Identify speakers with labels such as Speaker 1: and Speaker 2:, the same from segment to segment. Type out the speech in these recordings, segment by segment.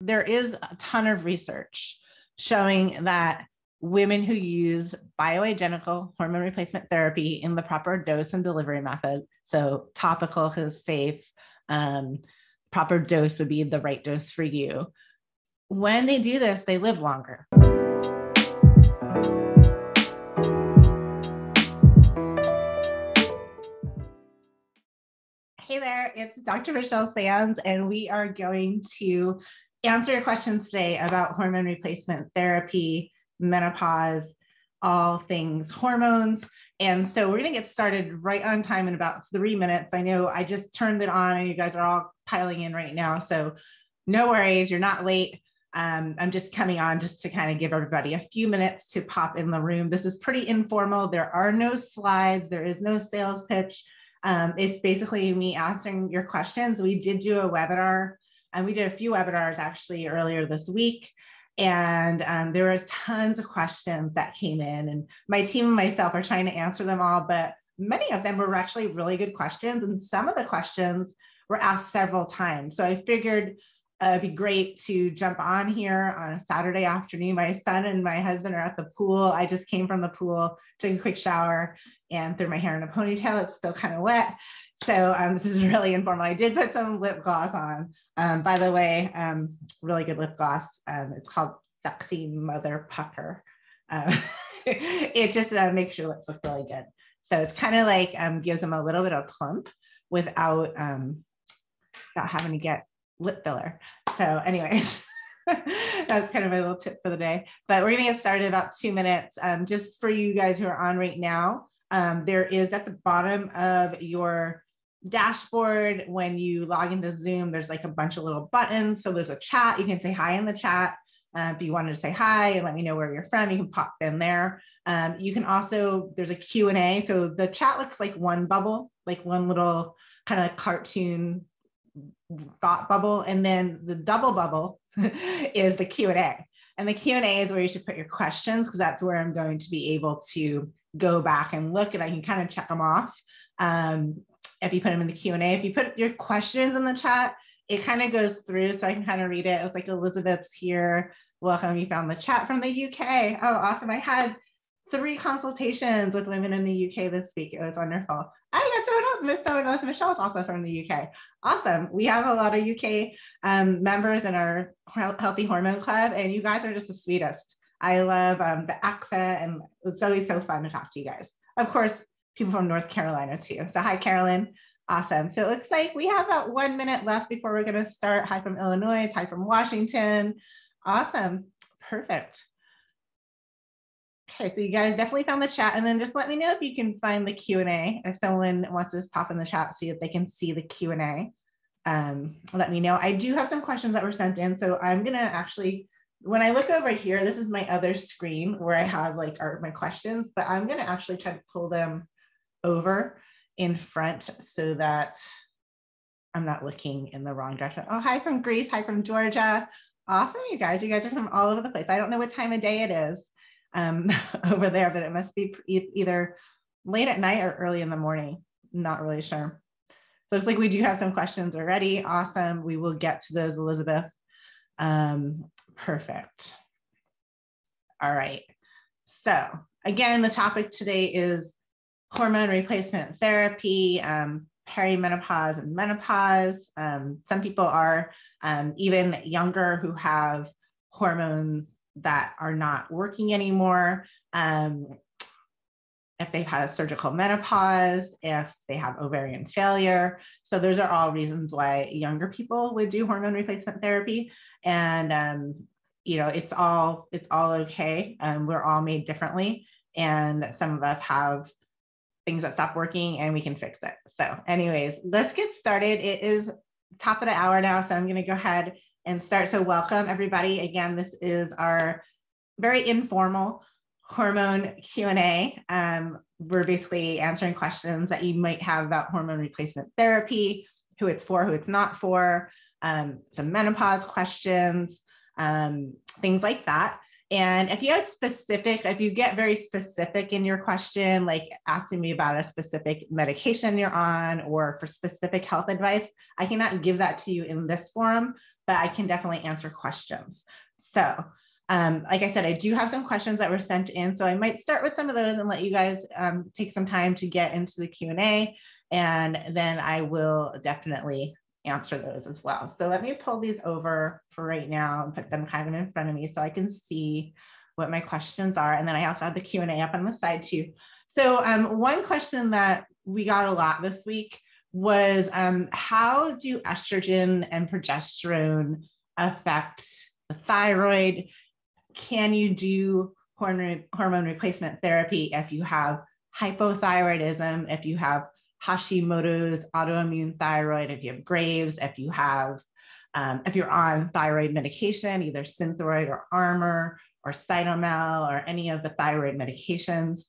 Speaker 1: there is a ton of research showing that women who use bioidentical hormone replacement therapy in the proper dose and delivery method, so topical is safe, proper dose would be the right dose for you. When they do this, they live longer. Hey there, it's Dr. Michelle Sands, and we are going to answer your questions today about hormone replacement therapy, menopause, all things hormones. And so we're going to get started right on time in about 3 minutes. I know I just turned it on and you guys are all piling in right now. So no worries, you're not late. I'm just coming on just to kind of give everybody a few minutes to pop in the room. This is pretty informal. There are no slides. There is no sales pitch. It's basically me answering your questions. We did do a webinar, and we did a few webinars actually earlier this week. And there was tons of questions that came in, and my team and myself are trying to answer them all, but many of them were actually really good questions. And some of the questions were asked several times. So I figured it'd be great to jump on here on a Saturday afternoon. My son and my husband are at the pool. I just came from the pool, took a quick shower, and threw my hair in a ponytail. It's still kind of wet. So this is really informal. I did put some lip gloss on. By the way, really good lip gloss. It's called Sexy Mother Pucker. It just makes your lips look really good. So it's kind of like gives them a little bit of plump without having to get lip filler. So anyways, that's kind of my little tip for the day. But we're going to get started in about 2 minutes. Just for you guys who are on right now, there is at the bottom of your dashboard, when you log into Zoom, there's like a bunch of little buttons. So there's a chat. You can say hi in the chat. If you wanted to say hi and let me know where you're from, you can pop in there. You can also, there's a Q&A. So the chat looks like one bubble, like one little kind of cartoon thought bubble. And then the double bubble is the Q&A. And the Q&A is where you should put your questions, because that's where I'm going to be able to go back and look, and I can kind of check them off. If you put them in the Q&A, if you put your questions in the chat, it kind of goes through, so I can kind of read it. It's like, Elizabeth's here. Welcome. You found the chat from the UK. Oh, awesome. I had 3 consultations with women in the UK this week. It was wonderful. I got someone else. Michelle's also from the UK. Awesome. We have a lot of UK members in our Healthy Hormone Club, and you guys are just the sweetest. I love the accent, and it's always so fun to talk to you guys. Of course, people from North Carolina too. So hi, Carolyn. Awesome. So it looks like we have about 1 minute left before we're going to start. Hi from Illinois. Hi from Washington. Awesome. Perfect. Okay, so you guys definitely found the chat, and then just let me know if you can find the Q&A. If someone wants to just pop in the chat so that they can see the Q&A, let me know. I do have some questions that were sent in, so I'm going to actually, when I look over here, this is my other screen where I have like my questions, but I'm going to actually try to pull them over in front so that I'm not looking in the wrong direction. Oh, hi from Greece. Hi from Georgia. Awesome, you guys. You guys are from all over the place. I don't know what time of day it is over there, but it must be either late at night or early in the morning. Not really sure. So it's like we do have some questions already. Awesome. We will get to those, Elizabeth. Perfect. All right. So again, the topic today is hormone replacement therapy, perimenopause and menopause. Some people are even younger who have hormones that are not working anymore. If they've had a surgical menopause, if they have ovarian failure. So those are all reasons why younger people would do hormone replacement therapy. And, you know, it's all okay. We're all made differently. And some of us have things that stop working and we can fix it. So anyways, let's get started. It is top of the hour now. So I'm going to go ahead and start. So welcome everybody. Again, this is our very informal hormone Q&A. We're basically answering questions that you might have about hormone replacement therapy, who it's for, who it's not for, some menopause questions, things like that. And if you get very specific in your question, like asking me about a specific medication you're on or for specific health advice, I cannot give that to you in this forum, but I can definitely answer questions. So like I said, I do have some questions that were sent in, so I might start with some of those and let you guys take some time to get into the Q&A, and then I will definitely answer those as well. So let me pull these over for right now and put them kind of in front of me so I can see what my questions are. And then I also have the Q&A up on the side too. So one question that we got a lot this week was how do estrogen and progesterone affect the thyroid? Can you do hormone replacement therapy if you have hypothyroidism, if you have Hashimoto's autoimmune thyroid, if you have Graves, if you're on thyroid medication, either Synthroid or Armour or Cytomel or any of the thyroid medications.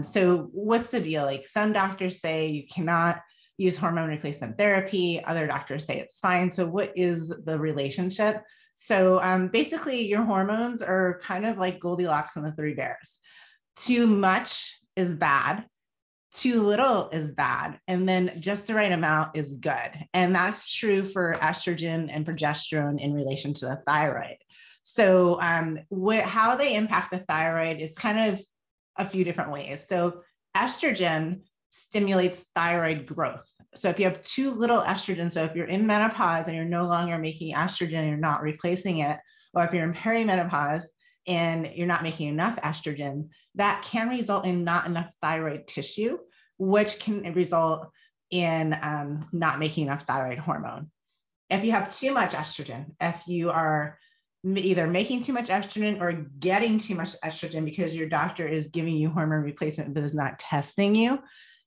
Speaker 1: So what's the deal? Like some doctors say you cannot use hormone replacement therapy. Other doctors say it's fine. So what is the relationship? So basically your hormones are kind of like Goldilocks and the Three Bears. Too much is bad. Too little is bad, and then just the right amount is good. And that's true for estrogen and progesterone in relation to the thyroid. So how they impact the thyroid is kind of a few different ways. So estrogen stimulates thyroid growth. So if you have too little estrogen, so if you're in menopause and you're no longer making estrogen, you're not replacing it, or if you're in perimenopause and you're not making enough estrogen, that can result in not enough thyroid tissue, which can result in not making enough thyroid hormone. If you have too much estrogen, if you are either making too much estrogen or getting too much estrogen because your doctor is giving you hormone replacement but is not testing you,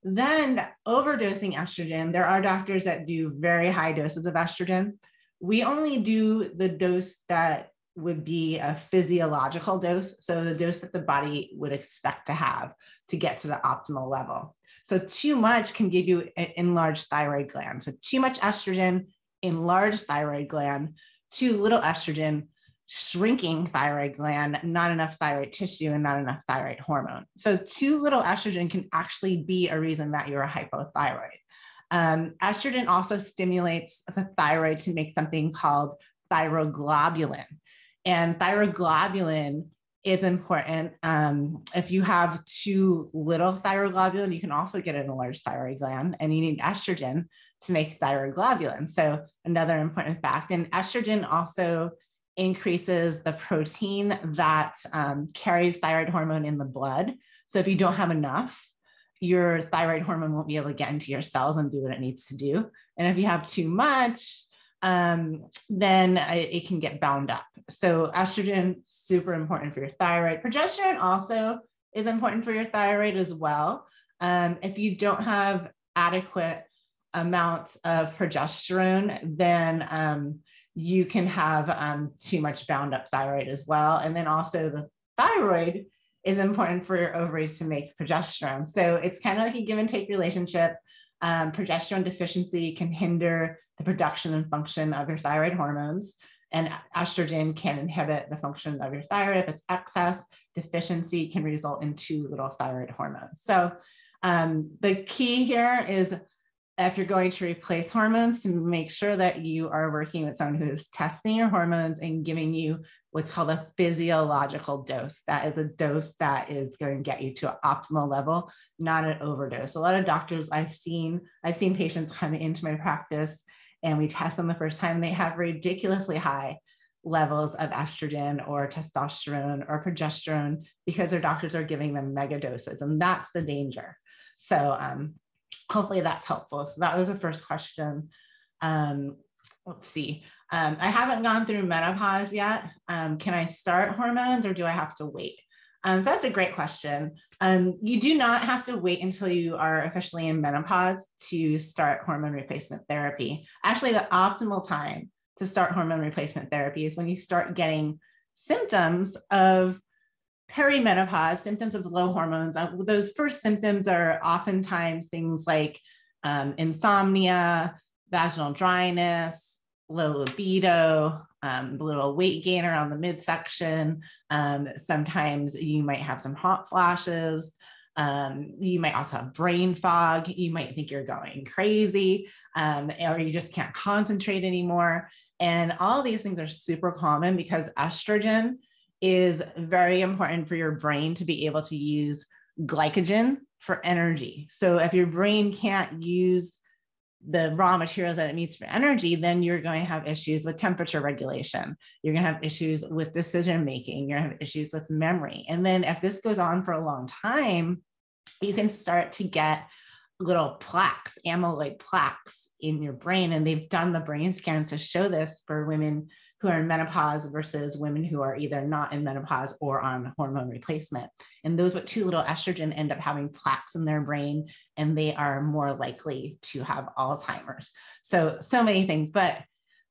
Speaker 1: then overdosing estrogen, there are doctors that do very high doses of estrogen. We only do the dose that would be a physiological dose, so the dose that the body would expect to have to get to the optimal level. So too much can give you an enlarged thyroid gland. So too much estrogen, enlarged thyroid gland. Too little estrogen, shrinking thyroid gland, not enough thyroid tissue, and not enough thyroid hormone. So too little estrogen can actually be a reason that you're a hypothyroid. Estrogen also stimulates the thyroid to make something called thyroglobulin. And thyroglobulin is important. If you have too little thyroglobulin, you can also get an enlarged thyroid gland, and you need estrogen to make thyroglobulin. So another important fact. And estrogen also increases the protein that carries thyroid hormone in the blood. So if you don't have enough, your thyroid hormone won't be able to get into your cells and do what it needs to do. And if you have too much, then it can get bound up. So estrogen, super important for your thyroid. Progesterone also is important for your thyroid as well. If you don't have adequate amounts of progesterone, then you can have too much bound up thyroid as well. And then also the thyroid is important for your ovaries to make progesterone. So it's kind of like a give and take relationship. Progesterone deficiency can hinder the production and function of your thyroid hormones, and estrogen can inhibit the function of your thyroid. If it's excess, deficiency can result in too little thyroid hormone. So the key here is, if you're going to replace hormones, to make sure that you are working with someone who's testing your hormones and giving you what's called a physiological dose. That is a dose that is going to get you to an optimal level, not an overdose. A lot of doctors I've seen patients come into my practice and we test them the first time, they have ridiculously high levels of estrogen or testosterone or progesterone because their doctors are giving them mega doses, and that's the danger. So hopefully that's helpful. So that was the first question. Let's see. I haven't gone through menopause yet. Can I start hormones or do I have to wait? So that's a great question. You do not have to wait until you are officially in menopause to start hormone replacement therapy. Actually, the optimal time to start hormone replacement therapy is when you start getting symptoms of perimenopause, symptoms of low hormones. Those first symptoms are oftentimes things like insomnia, vaginal dryness, low libido, the little weight gain around the midsection. Sometimes you might have some hot flashes. You might also have brain fog. You might think you're going crazy, or you just can't concentrate anymore. And all these things are super common because estrogen is very important for your brain to be able to use glycogen for energy. So if your brain can't use the raw materials that it needs for energy, then you're going to have issues with temperature regulation. You're going to have issues with decision making. You're going to have issues with memory. And then if this goes on for a long time, you can start to get little plaques, amyloid plaques in your brain. And they've done the brain scans to show this for women who are in menopause versus women who are either not in menopause or on hormone replacement. And those with too little estrogen end up having plaques in their brain, and they are more likely to have Alzheimer's. So many things. But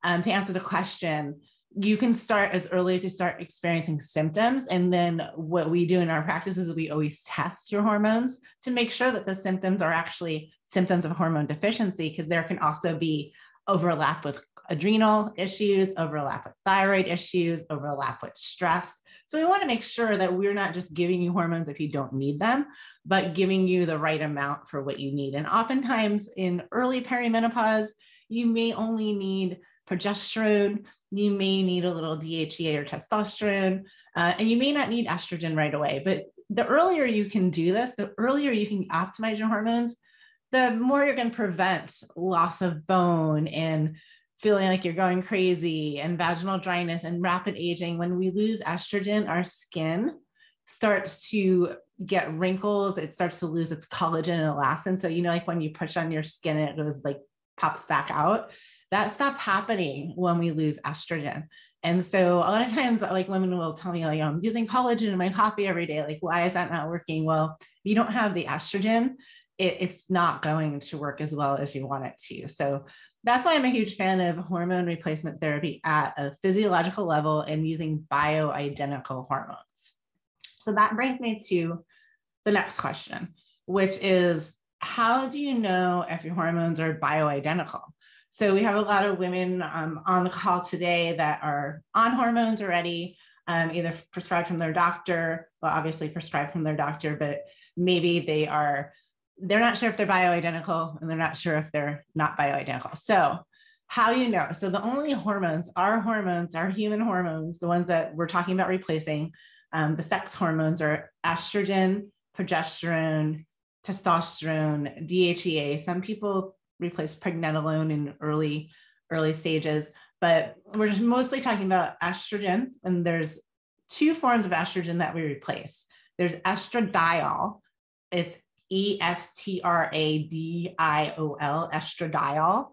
Speaker 1: to answer the question, you can start as early as you start experiencing symptoms. And then what we do in our practice is we always test your hormones to make sure that the symptoms are actually symptoms of hormone deficiency, because there can also be overlap with adrenal issues, overlap with thyroid issues, overlap with stress. So we want to make sure that we're not just giving you hormones if you don't need them, but giving you the right amount for what you need. And oftentimes in early perimenopause, you may only need progesterone, you may need a little DHEA or testosterone, and you may not need estrogen right away. But the earlier you can do this, the earlier you can optimize your hormones, the more you're going to prevent loss of bone and feeling like you're going crazy and vaginal dryness and rapid aging. When we lose estrogen, our skin starts to get wrinkles. It starts to lose its collagen and elastin. So, like when you push on your skin, it goes like pops back out. That stops happening when we lose estrogen. And so a lot of times, like women will tell me, like, I'm using collagen in my coffee every day. Like, why is that not working? Well, if you don't have the estrogen, it's not going to work as well as you want it to. So that's why I'm a huge fan of hormone replacement therapy at a physiological level and using bioidentical hormones. So that brings me to the next question, which is, how do you know if your hormones are bioidentical? So we have a lot of women on the call today that are on hormones already, either prescribed from their doctor, well, obviously prescribed from their doctor, but maybe they're not sure if they're bioidentical and they're not sure if they're not bioidentical. So how you know? So the only hormones, our human hormones, the ones that we're talking about replacing, the sex hormones are estrogen, progesterone, testosterone, DHEA. Some people replace pregnenolone in early stages, but we're just mostly talking about estrogen. And there's two forms of estrogen that we replace. There's estradiol. It's estradiol, estradiol,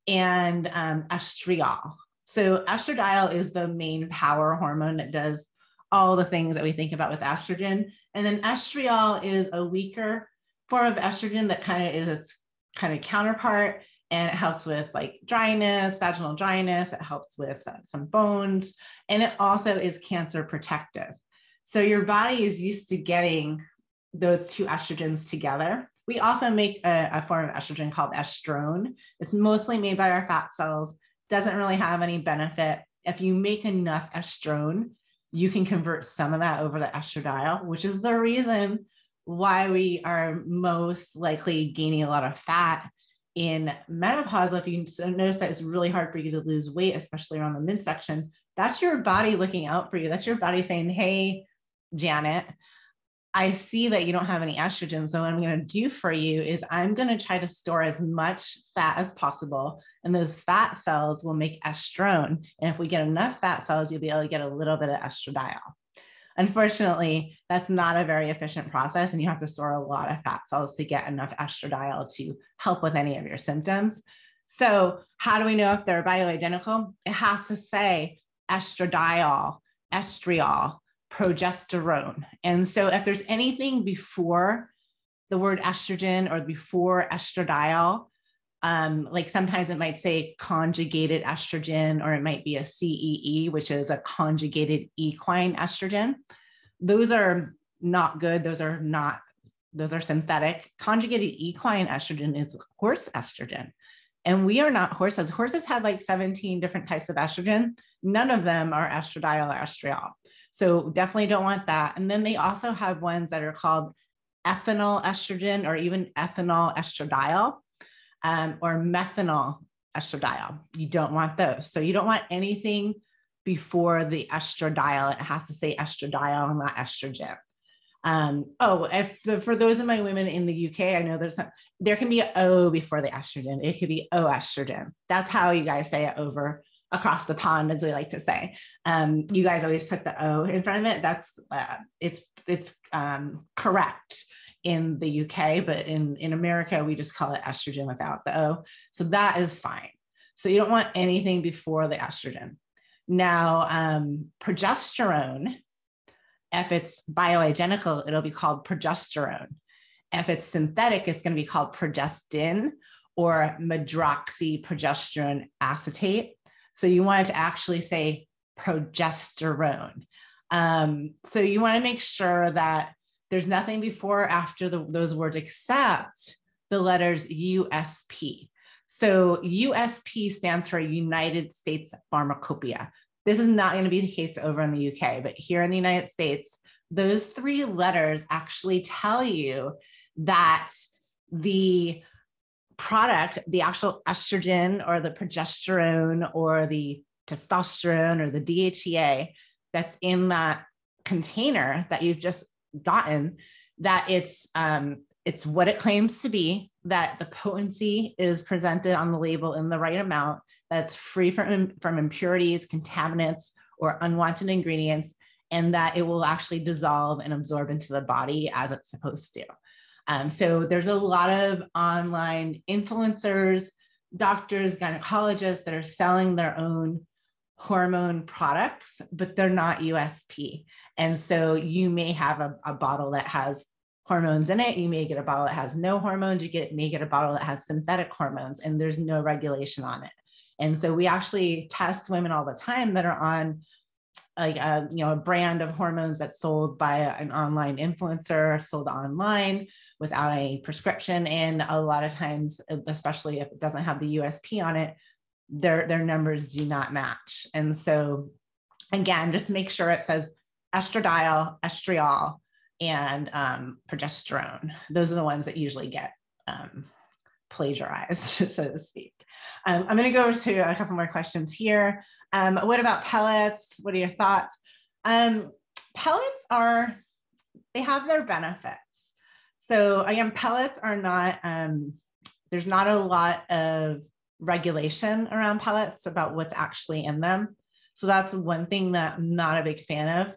Speaker 1: and estriol. So estradiol is the main power hormone that does all the things that we think about with estrogen. And then estriol is a weaker form of estrogen that kind of is its kind of counterpart. And it helps with like dryness, vaginal dryness. It helps with some bones. And it also is cancer protective. So your body is used to getting those two estrogens together. We also make a form of estrogen called estrone. It's mostly made by our fat cells, doesn't really have any benefit. If you make enough estrone, you can convert some of that over to estradiol, which is the reason why we are most likely gaining a lot of fat in menopause. If you notice that it's really hard for you to lose weight, especially around the midsection, that's your body looking out for you. That's your body saying, hey, Janet, I see that you don't have any estrogen. So what I'm going to do for you is I'm going to try to store as much fat as possible. And those fat cells will make estrone. And if we get enough fat cells, you'll be able to get a little bit of estradiol. Unfortunately, that's not a very efficient process. And you have to store a lot of fat cells to get enough estradiol to help with any of your symptoms. So how do we know if they're bioidentical? It has to say estradiol, estriol, progesterone. And so if there's anything before the word estrogen or before estradiol, like sometimes it might say conjugated estrogen, or it might be a CEE, which is a conjugated equine estrogen. Those are not good. Those are synthetic. Conjugated equine estrogen is horse estrogen. And we are not horses. Horses have like 17 different types of estrogen. None of them are estradiol or estriol. So definitely don't want that. And then they also have ones that are called ethinyl estrogen or even ethinyl estradiol or methanol estradiol. You don't want those. So you don't want anything before the estradiol. It has to say estradiol, not estrogen. For those of my women in the UK, I know there can be an O before the estrogen. It could be O estrogen. That's how you guys say it over across the pond, as we like to say. You guys always put the O in front of it. That's it's correct in the UK, but in America, we just call it estrogen without the O. So that is fine. So you don't want anything before the estrogen. Now, progesterone, if it's bioidentical, it'll be called progesterone. If it's synthetic, it's going to be called progestin or medroxyprogesterone acetate. So you want it to actually say progesterone. So you want to make sure that there's nothing before or after those words except the letters USP. So USP stands for United States Pharmacopoeia. This is not going to be the case over in the UK, but here in the United States, those three letters actually tell you that the product, the actual estrogen or the progesterone or the testosterone or the DHEA that's in that container that you've just gotten, that it's what it claims to be, that the potency is presented on the label in the right amount, that's free from impurities, contaminants, or unwanted ingredients, and that it will actually dissolve and absorb into the body as it's supposed to. So there's a lot of online influencers, doctors, gynecologists that are selling their own hormone products, but they're not USP. And so you may have a bottle that has hormones in it. You may get a bottle that has no hormones. You may get a bottle that has synthetic hormones, and there's no regulation on it. And so we actually test women all the time that are on a brand of hormones that's sold by an online influencer, sold online without a prescription. And a lot of times, especially if it doesn't have the USP on it, their numbers do not match. And so again, just make sure it says estradiol, estriol, and progesterone. Those are the ones that usually get plagiarized, so to speak. I'm going to go to a couple more questions here. What about pellets? What are your thoughts? Pellets they have their benefits. So again, pellets are not, there's not a lot of regulation around pellets about what's actually in them. So that's one thing that I'm not a big fan of.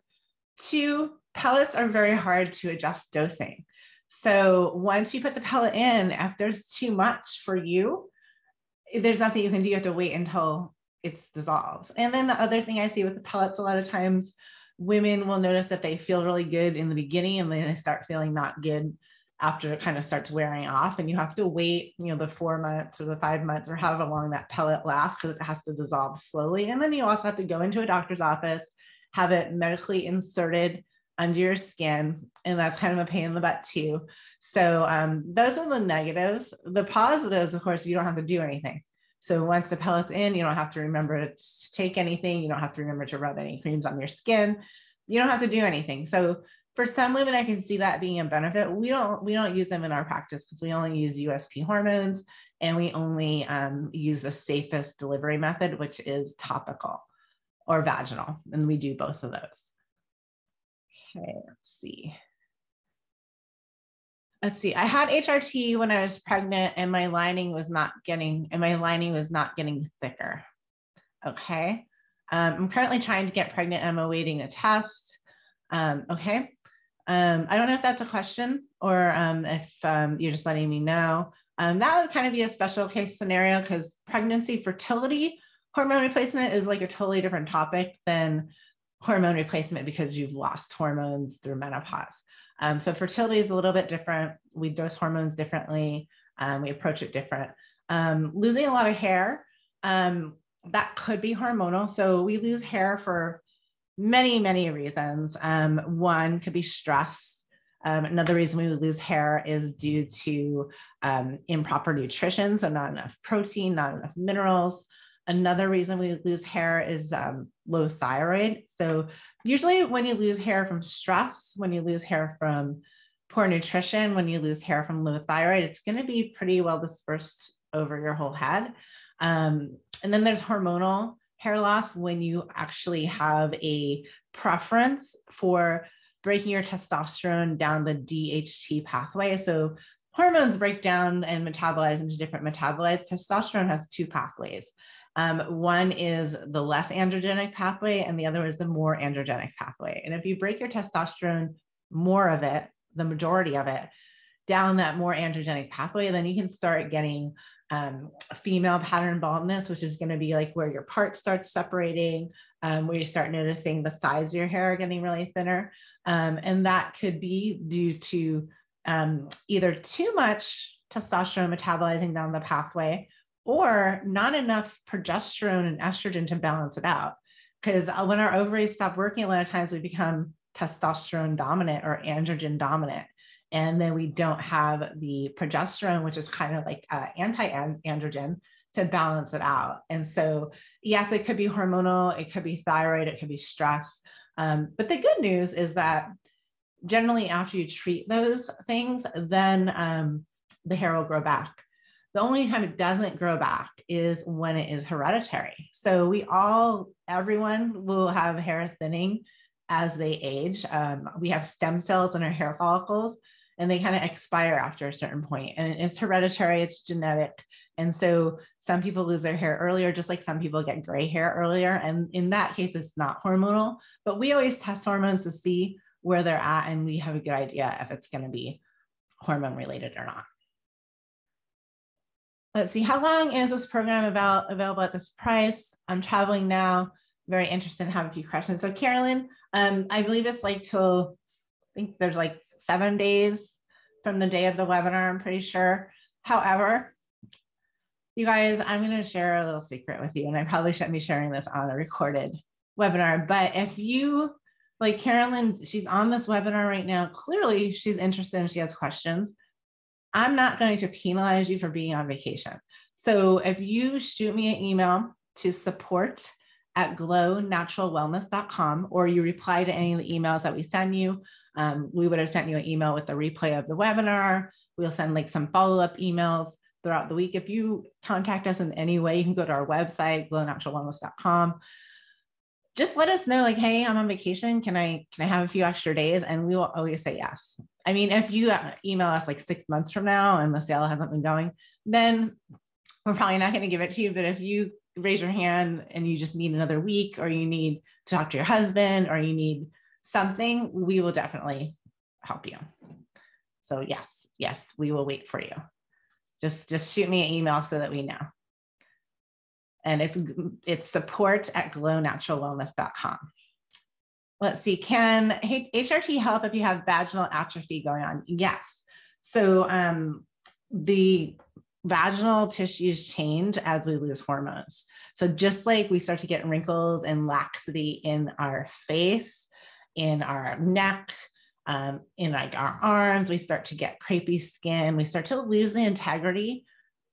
Speaker 1: Two, pellets are very hard to adjust dosing. So once you put the pellet in, if there's too much for you, there's nothing you can do. You have to wait until it dissolves. And then the other thing I see with the pellets, a lot of times women will notice that they feel really good in the beginning and then they start feeling not good after it kind of starts wearing off. And you have to wait, the 4 months or the 5 months or however long that pellet lasts, because it has to dissolve slowly. And then you also have to go into a doctor's office, have it medically inserted under your skin, and that's kind of a pain in the butt too. So those are the negatives. The positives, of course, you don't have to do anything. So once the pellet's in, you don't have to remember to take anything. You don't have to remember to rub any creams on your skin. You don't have to do anything. So for some women, I can see that being a benefit. We don't use them in our practice because we only use USP hormones, and we only use the safest delivery method, which is topical or vaginal, and we do both of those. Okay, let's see. I had HRT when I was pregnant, and my lining was not getting thicker. Okay. I'm currently trying to get pregnant. I'm awaiting a test. Okay. I don't know if that's a question or if you're just letting me know. That would kind of be a special case scenario, because pregnancy fertility hormone replacement is like a totally different topic than hormone replacement, because you've lost hormones through menopause. So fertility is a little bit different. We dose hormones differently. We approach it different. Losing a lot of hair, that could be hormonal. So we lose hair for many, many reasons. One could be stress. Another reason we lose hair is due to improper nutrition. So not enough protein, not enough minerals. Another reason we lose hair is low thyroid. So usually when you lose hair from stress, when you lose hair from poor nutrition, when you lose hair from low thyroid, it's going to be pretty well dispersed over your whole head. And then there's hormonal hair loss when you actually have a preference for breaking your testosterone down the BHRT pathway. So hormones break down and metabolize into different metabolites. Testosterone has two pathways. One is the less androgenic pathway, and the other is the more androgenic pathway. And if you break your testosterone, more of it, the majority of it, down that more androgenic pathway, then you can start getting female pattern baldness, which is going to be like where your part starts separating, where you start noticing the sides of your hair are getting really thinner. And that could be due to either too much testosterone metabolizing down the pathway or not enough progesterone and estrogen to balance it out. Because when our ovaries stop working, a lot of times we become testosterone dominant or androgen dominant. And then we don't have the progesterone, which is kind of like anti-androgen, to balance it out. And so, yes, it could be hormonal, it could be thyroid, it could be stress. But the good news is that generally after you treat those things, then the hair will grow back. The only time it doesn't grow back is when it is hereditary. So everyone will have hair thinning as they age. We have stem cells in our hair follicles, and they kind of expire after a certain point. And it's hereditary, it's genetic. And so some people lose their hair earlier, just like some people get gray hair earlier. And in that case, it's not hormonal, but we always test hormones to see where they're at, and we have a good idea if it's going to be hormone related or not. Let's see, how long is this program available at this price? I'm traveling now, very interested in having a few questions. So Carolyn, I believe it's like till, I think there's like 7 days from the day of the webinar, I'm pretty sure. However, you guys, I'm going to share a little secret with you, and I probably shouldn't be sharing this on a recorded webinar, but if you, like Carolyn, she's on this webinar right now, clearly she's interested and she has questions. I'm not going to penalize you for being on vacation. So if you shoot me an email to support@glownaturalwellness.com, or you reply to any of the emails that we send you, we would have sent you an email with the replay of the webinar. We'll send like some follow-up emails throughout the week. If you contact us in any way, you can go to our website, glownaturalwellness.com. Just let us know, like, hey, I'm on vacation. Can I have a few extra days? And we will always say yes. I mean, if you email us like 6 months from now and the sale hasn't been going, then we're probably not going to give it to you. But if you raise your hand and you just need another week, or you need to talk to your husband, or you need something, we will definitely help you. So yes, we will wait for you. Just shoot me an email so that we know. And it's support@glownaturalwellness.com. Let's see, can HRT help if you have vaginal atrophy going on? Yes. So the vaginal tissues change as we lose hormones. So just like we start to get wrinkles and laxity in our face, in our neck, in like our arms, we start to get crepey skin, we start to lose the integrity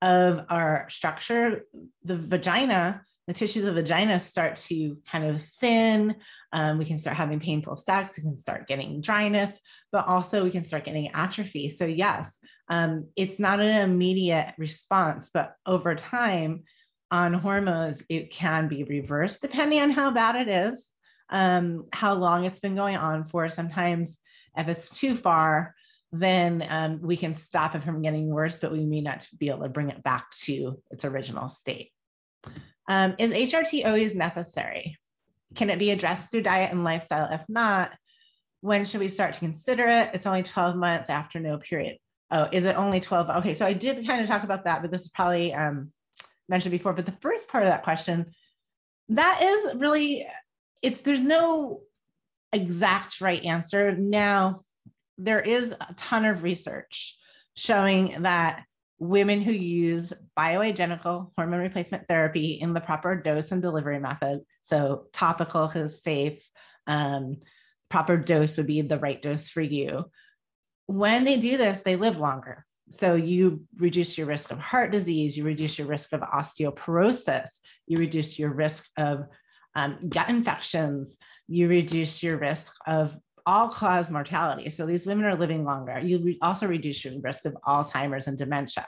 Speaker 1: of our structure. The vagina, the tissues of the vagina start to kind of thin. We can start having painful sex. We can start getting dryness, but also we can start getting atrophy. So yes, it's not an immediate response, but over time on hormones, it can be reversed depending on how bad it is, how long it's been going on for. Sometimes if it's too far, then we can stop it from getting worse, but we may not be able to bring it back to its original state. Is HRT always necessary? Can it be addressed through diet and lifestyle? If not, when should we start to consider it? It's only 12 months after no period. Oh, is it only 12? Okay, so I did kind of talk about that, but this is probably mentioned before. But the first part of that question, that is really, there's no exact right answer. Now, there is a ton of research showing that women who use bioidentical hormone replacement therapy in the proper dose and delivery method, so topical is safe, proper dose would be the right dose for you. When they do this, they live longer. So you reduce your risk of heart disease, you reduce your risk of osteoporosis, you reduce your risk of gut infections, you reduce your risk of all-cause mortality. So these women are living longer. You also reduce your risk of Alzheimer's and dementia.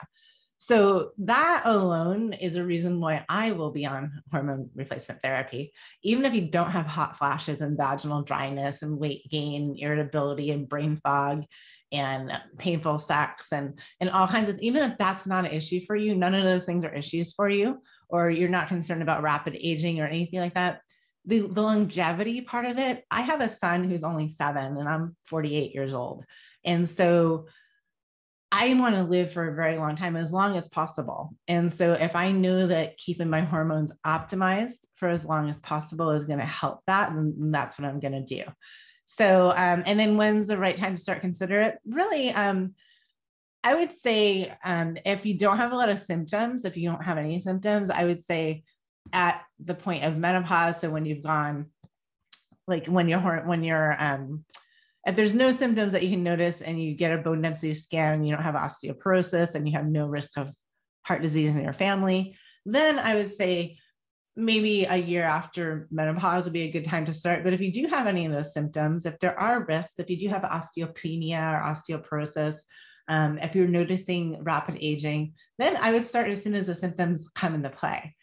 Speaker 1: So that alone is a reason why I will be on hormone replacement therapy, even if you don't have hot flashes and vaginal dryness and weight gain, irritability and brain fog and painful sex and all kinds of, even if that's not an issue for you, none of those things are issues for you, or you're not concerned about rapid aging or anything like that. The longevity part of it, I have a son who's only 7 and I'm 48 years old. And so I want to live for a very long time, as long as possible. And so if I know that keeping my hormones optimized for as long as possible is going to help that, then that's what I'm going to do. So, and then when's the right time to start consider it? Really, I would say if you don't have a lot of symptoms, if you don't have any symptoms, I would say at the point of menopause. So when you've gone, like when you're if there's no symptoms that you can notice and you get a bone density scan and you don't have osteoporosis and you have no risk of heart disease in your family, then I would say maybe a year after menopause would be a good time to start. But if you do have any of those symptoms, if there are risks, if you do have osteopenia or osteoporosis, if you're noticing rapid aging, then I would start as soon as the symptoms come into play.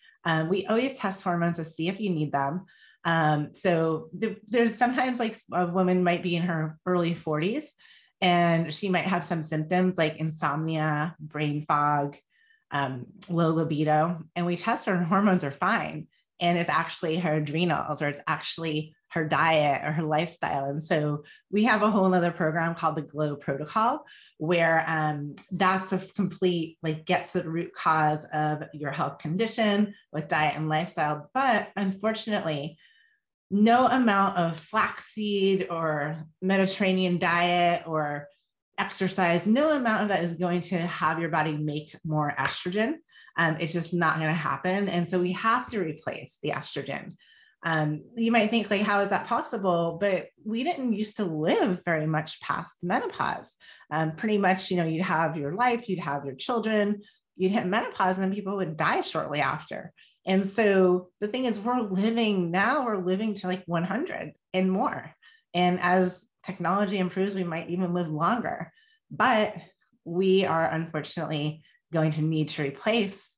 Speaker 1: We always test hormones to see if you need them. So there's sometimes like a woman might be in her early 40s and she might have some symptoms like insomnia, brain fog, low libido, and we test her and hormones are fine. And it's actually her adrenals, or it's actually her diet or her lifestyle. And so we have a whole nother program called the GLOW protocol, where that's a complete, like, gets to the root cause of your health condition with diet and lifestyle. But unfortunately, no amount of flaxseed or Mediterranean diet or exercise, no amount of that is going to have your body make more estrogen. It's just not going to happen. And so we have to replace the estrogen. You might think, like, how is that possible? But we didn't used to live very much past menopause. Pretty much, you'd have your life, you'd have your children, you'd hit menopause, and then people would die shortly after. And so the thing is, we're living to like 100 and more. And as technology improves, we might even live longer. But we are unfortunately going to need to replace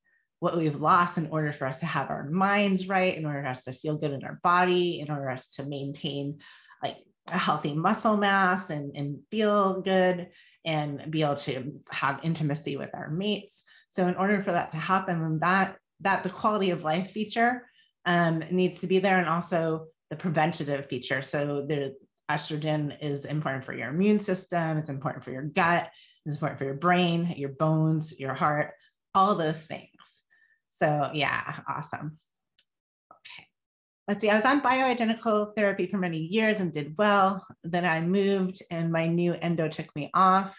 Speaker 1: what we've lost in order for us to have our minds right, in order for us to feel good in our body, in order for us to maintain like a healthy muscle mass and feel good and be able to have intimacy with our mates. So in order for that to happen, that the quality of life feature needs to be there, and also the preventative feature. So the estrogen is important for your immune system, it's important for your gut, it's important for your brain, your bones, your heart, all those things. So yeah, awesome. Okay, let's see, I was on bioidentical therapy for many years and did well. Then I moved and my new endo took me off.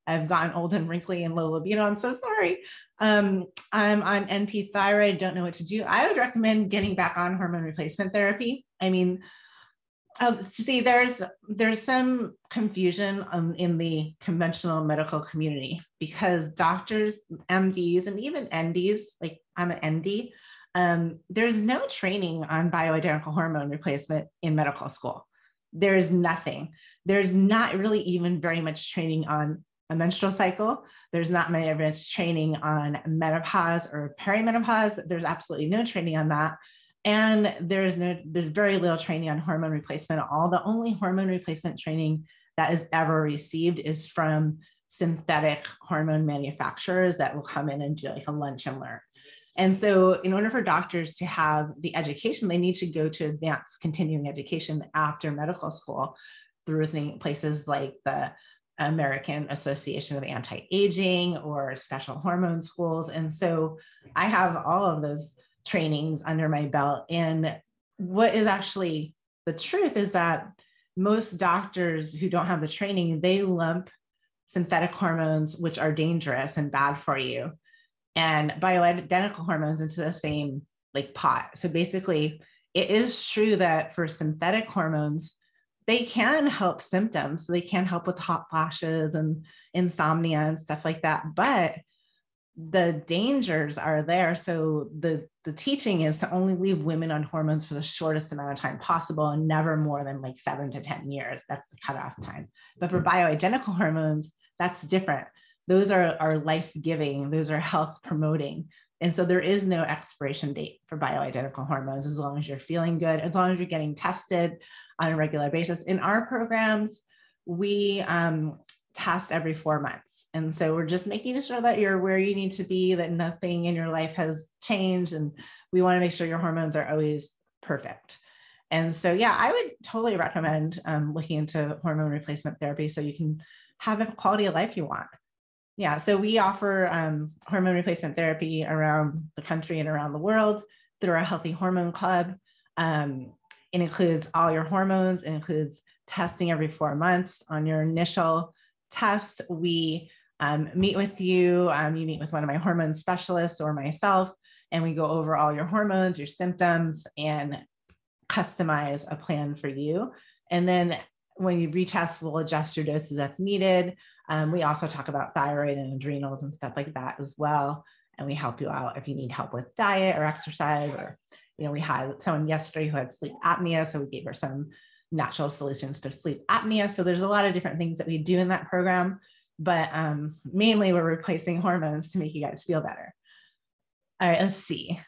Speaker 1: I've gotten old and wrinkly and low libido. I'm so sorry. I'm on NP thyroid, don't know what to do. I would recommend getting back on hormone replacement therapy. I mean, see, there's some confusion in the conventional medical community, because doctors, MDs, and even NDs, like I'm an ND, there's no training on bioidentical hormone replacement in medical school. There's nothing. There's not really even very much training on a menstrual cycle. There's not much training on menopause or perimenopause. There's absolutely no training on that. And there's very little training on hormone replacement at all. The only hormone replacement training that is ever received is from synthetic hormone manufacturers that will come in and do like a lunch and learn. And so in order for doctors to have the education, they need to go to advanced continuing education after medical school through places like the American Association of Anti-Aging or special hormone schools. And so I have all of those trainings under my belt. And what is actually the truth is that most doctors who don't have the training, they lump synthetic hormones, which are dangerous and bad for you, and bioidentical hormones into the same like pot. So basically, it is true that for synthetic hormones, they can help symptoms. So they can help with hot flashes and insomnia and stuff like that. But the dangers are there. So the teaching is to only leave women on hormones for the shortest amount of time possible and never more than like 7 to 10 years. That's the cutoff time. But for bioidentical hormones, that's different. Those are life-giving. Those are health promoting. And so there is no expiration date for bioidentical hormones as long as you're feeling good, as long as you're getting tested on a regular basis. In our programs, we test every 4 months. And so we're just making sure that you're where you need to be, that nothing in your life has changed. And we want to make sure your hormones are always perfect. And so, yeah, I would totally recommend looking into hormone replacement therapy so you can have a quality of life you want. Yeah, so we offer hormone replacement therapy around the country and around the world through our Healthy Hormone Club. It includes all your hormones. It includes testing every 4 months. On your initial test, we meet with you. You meet with one of my hormone specialists or myself, and we go over all your hormones, your symptoms, and customize a plan for you. And then when you retest, we'll adjust your doses if needed. We also talk about thyroid and adrenals and stuff like that as well. And we help you out if you need help with diet or exercise, or, we had someone yesterday who had sleep apnea. So we gave her some natural solutions for sleep apnea. So there's a lot of different things that we do in that program, but mainly we're replacing hormones to make you guys feel better. All right, let's see.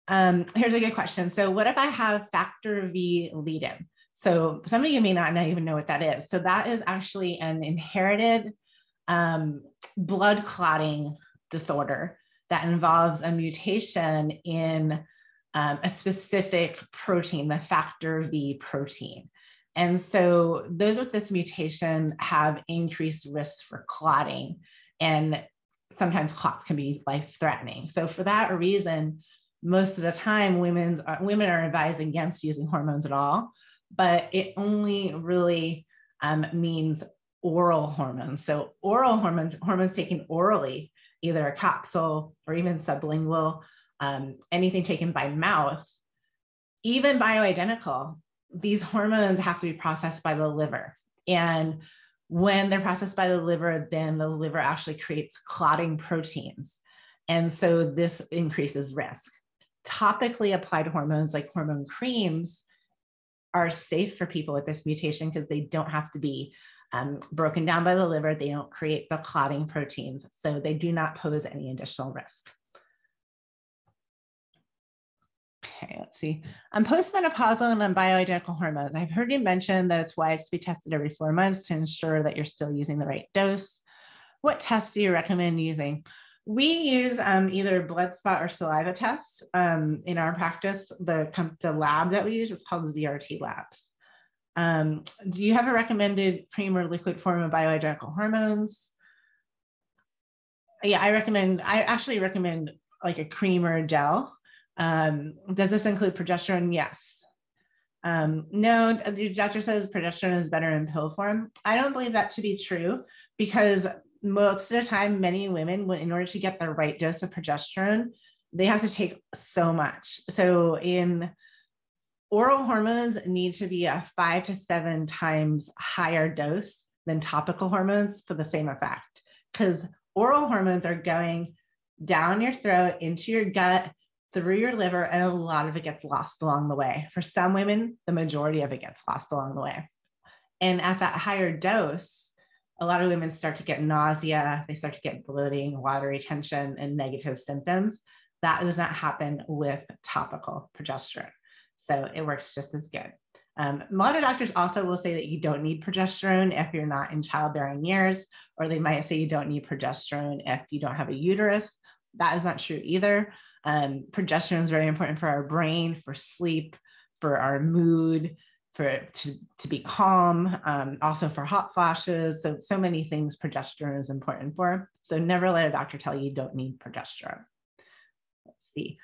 Speaker 1: Here's a good question. So what if I have factor V lead-in? So some of you may not even know what that is. So that is actually an inherited blood clotting disorder that involves a mutation in a specific protein, the factor V protein. And so those with this mutation have increased risks for clotting, and sometimes clots can be life-threatening. So for that reason, most of the time women are advised against using hormones at all, but it only really means oral hormones. So oral hormones taken orally, either a capsule or even sublingual, anything taken by mouth, even bioidentical, these hormones have to be processed by the liver. And when they're processed by the liver, then the liver actually creates clotting proteins. And so this increases risk. Topically applied hormones like hormone creams are safe for people with this mutation because they don't have to be broken down by the liver. They don't create the clotting proteins. So they do not pose any additional risk. Okay, let's see. On postmenopausal and bioidentical hormones, I've heard you mention that it's wise to be tested every 4 months to ensure that you're still using the right dose. What tests do you recommend using? We use either blood spot or saliva tests in our practice. The lab that we use is called ZRT labs. Do you have a recommended cream or liquid form of bioidentical hormones? Yeah, I actually recommend like a cream or a gel. Does this include progesterone? Yes. No, the doctor says progesterone is better in pill form. I don't believe that to be true, because most of the time, many women, in order to get the right dose of progesterone, they have to take so much. So in oral hormones need to be a 5 to 7 times higher dose than topical hormones for the same effect, because oral hormones are going down your throat, into your gut, through your liver, and a lot of it gets lost along the way. For some women, the majority of it gets lost along the way. And at that higher dose, a lot of women start to get nausea, they start to get bloating, water retention, and negative symptoms. That does not happen with topical progesterone. So it works just as good. A lot of doctors also will say that you don't need progesterone if you're not in childbearing years, or they might say you don't need progesterone if you don't have a uterus. That is not true either. Progesterone is very important for our brain, for sleep, for our mood, to be calm, also for hot flashes. So many things progesterone is important for. So never let a doctor tell you don't need progesterone. Let's see.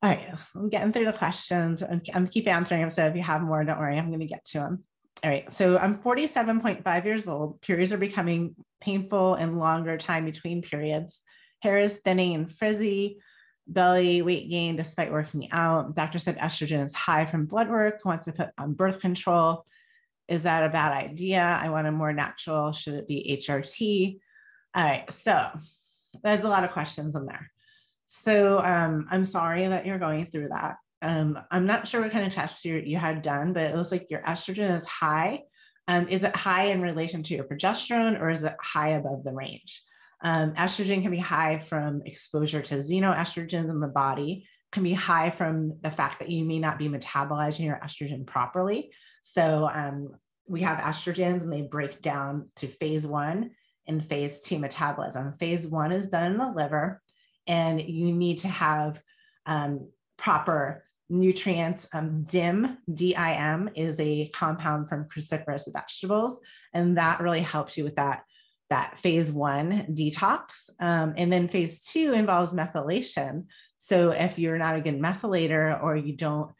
Speaker 1: All right, I'm getting through the questions. I'm keep answering them. So if you have more, don't worry, I'm going to get to them. All right, so I'm 47.5 years old. Periods are becoming painful and longer time between periods. Hair is thinning and frizzy. Belly, weight gain despite working out. Doctor said estrogen is high from blood work, wants to put on birth control. Is that a bad idea? I want a more natural. Should it be HRT? All right, so there's a lot of questions in there. So I'm sorry that you're going through that. I'm not sure what kind of tests you had done, but it looks like your estrogen is high. Is it high in relation to your progesterone, or is it high above the range? Estrogen can be high from exposure to xenoestrogens in the body, can be high from the fact that you may not be metabolizing your estrogen properly. So we have estrogens and they break down to phase 1 and phase 2 metabolism. Phase 1 is done in the liver, and you need to have proper nutrients. DIM, D-I-M, is a compound from cruciferous vegetables, and that really helps you with that phase 1 detox. And then phase 2 involves methylation. So if you're not a good methylator, or you don't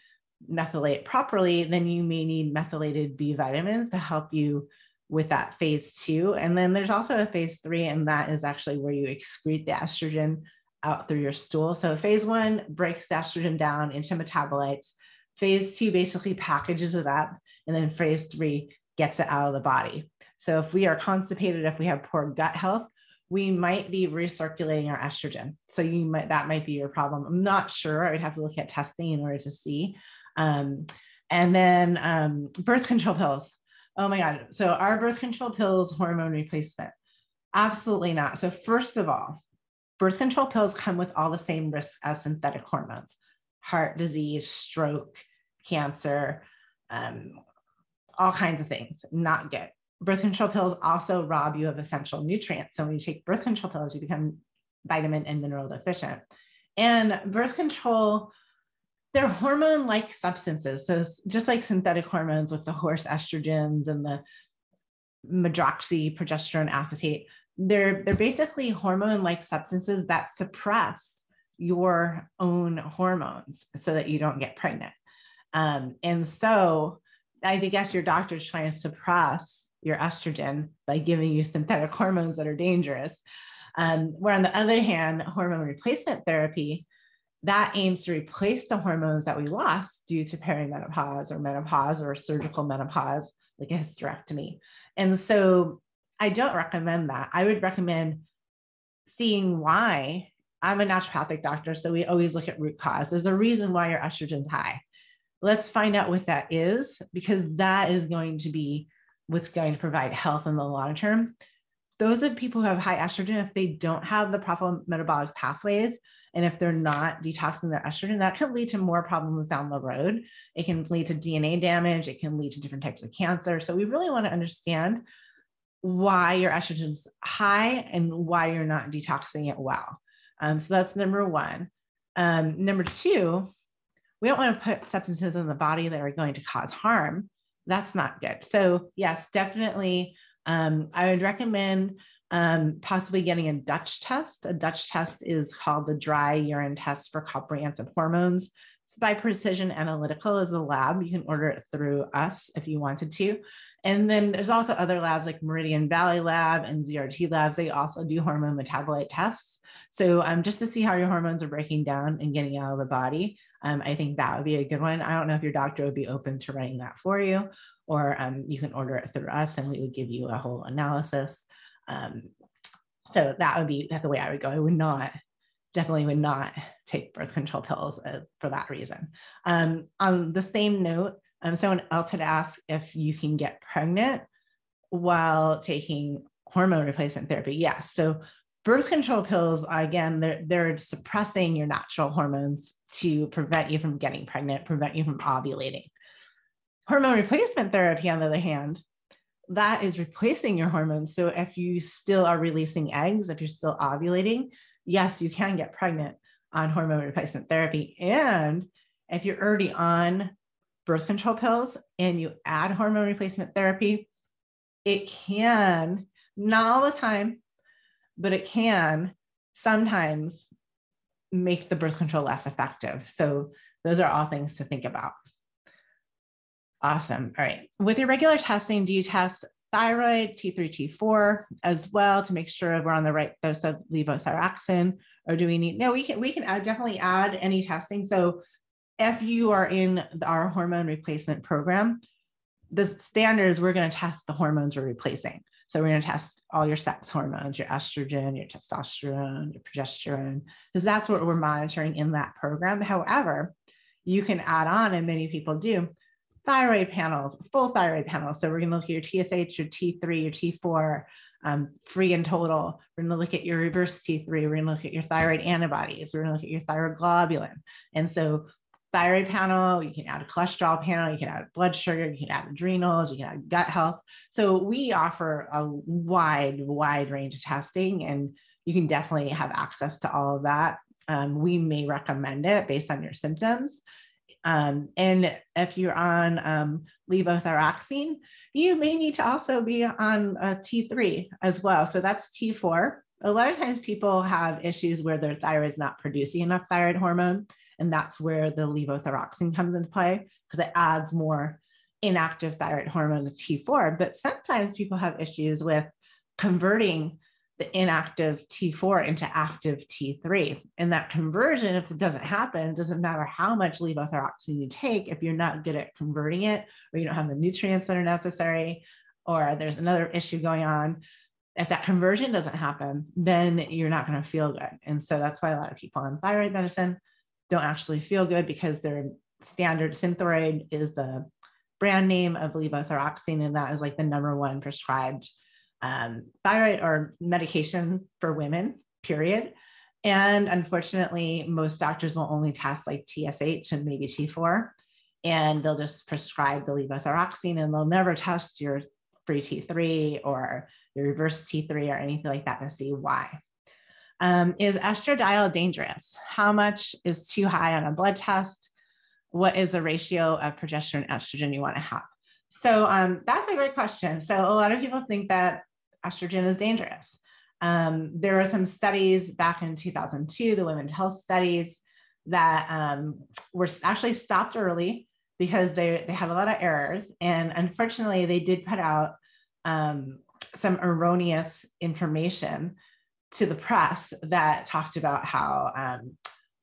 Speaker 1: methylate properly, then you may need methylated B vitamins to help you with that phase 2. And then there's also a phase 3, and that is actually where you excrete the estrogen out through your stool. So phase 1 breaks the estrogen down into metabolites. Phase 2 basically packages it up, and then phase 3 gets it out of the body. So if we are constipated, if we have poor gut health, we might be recirculating our estrogen. So that might be your problem. I'm not sure. I would have to look at testing in order to see. And then birth control pills. Oh my God. So are birth control pills hormone replacement? Absolutely not. So first of all, birth control pills come with all the same risks as synthetic hormones: heart disease, stroke, cancer, all kinds of things. Not good. Birth control pills also rob you of essential nutrients. So when you take birth control pills, you become vitamin and mineral deficient. And birth control, they're hormone-like substances. So it's just like synthetic hormones with the horse estrogens and the medroxy progesterone acetate. They're basically hormone-like substances that suppress your own hormones so that you don't get pregnant. And so I guess your doctor's trying to suppress your estrogen by giving you synthetic hormones that are dangerous. Where on the other hand, hormone replacement therapy, that aims to replace the hormones that we lost due to perimenopause or menopause or surgical menopause, like a hysterectomy. And so I don't recommend that. I would recommend seeing why. I'm a naturopathic doctor, so we always look at root cause. There's a reason why your estrogen's high. Let's find out what that is, because that is going to be what's going to provide health in the long term. Those of people who have high estrogen, if they don't have the proper metabolic pathways, and if they're not detoxing their estrogen, that can lead to more problems down the road. It can lead to DNA damage. It can lead to different types of cancer. So we really want to understand why your estrogen's high and why you're not detoxing it well. So that's number one. Number two, we don't want to put substances in the body that are going to cause harm. That's not good. So yes, definitely, I would recommend possibly getting a Dutch test. A Dutch test is called the dry urine test for comprehensive hormones. It's by Precision Analytical is the lab. You can order it through us if you wanted to. And then there's also other labs like Meridian Valley Lab and ZRT labs. They also do hormone metabolite tests. So just to see how your hormones are breaking down and getting out of the body, I think that would be a good one. I don't know if your doctor would be open to running that for you, or you can order it through us and we would give you a whole analysis. So that would be the way I would go. I would not, definitely would not take birth control pills for that reason. On the same note, someone else had asked if you can get pregnant while taking hormone replacement therapy. Yes. So birth control pills, again, they're suppressing your natural hormones to prevent you from getting pregnant, prevent you from ovulating. Hormone replacement therapy, on the other hand, that is replacing your hormones. So if you still are releasing eggs, if you're still ovulating, yes, you can get pregnant on hormone replacement therapy. And if you're already on birth control pills and you add hormone replacement therapy, it can, not all the time, but it can sometimes make the birth control less effective. So those are all things to think about. Awesome. All right. With your regular testing, do you test thyroid, T3, T4 as well to make sure we're on the right dose of levothyroxine, or do we need, no, we can definitely add any testing. So if you are in our hormone replacement program, the standards, we're going to test the hormones we're replacing. So we're going to test all your sex hormones, your estrogen, your testosterone, your progesterone, because that's what we're monitoring in that program. However, you can add on, and many people do, thyroid panels, full thyroid panels. So we're going to look at your TSH, your T3, your T4, free and total. We're going to look at your reverse T3. We're going to look at your thyroid antibodies. We're going to look at your thyroid globulin. And so thyroid panel, you can add a cholesterol panel, you can add blood sugar, you can add adrenals, you can add gut health. So we offer a wide range of testing, and you can definitely have access to all of that. We may recommend it based on your symptoms. And if you're on levothyroxine, you may need to also be on T3 as well. So that's T4. A lot of times people have issues where their thyroid is not producing enough thyroid hormone. And that's where the levothyroxine comes into play, because it adds more inactive thyroid hormone to T4. But sometimes people have issues with converting the inactive T4 into active T3. And that conversion, if it doesn't happen, it doesn't matter how much levothyroxine you take, if you're not good at converting it, or you don't have the nutrients that are necessary, or there's another issue going on. If that conversion doesn't happen, then you're not going to feel good. And so that's why a lot of people on thyroid medicine don't actually feel good, because their standard Synthroid is the brand name of levothyroxine, and that is like the #1 prescribed thyroid or medication for women, period. And unfortunately, most doctors will only test like TSH and maybe T4, and they'll just prescribe the levothyroxine, and they'll never test your free T3 or your reverse T3 or anything like that to see why. Is estradiol dangerous? How much is too high on a blood test? What is the ratio of progesterone and estrogen you want to have? So that's a great question. So a lot of people think that estrogen is dangerous. There were some studies back in 2002, the women's health studies, that were actually stopped early because they had a lot of errors. And unfortunately, they did put out some erroneous information to the press that talked about how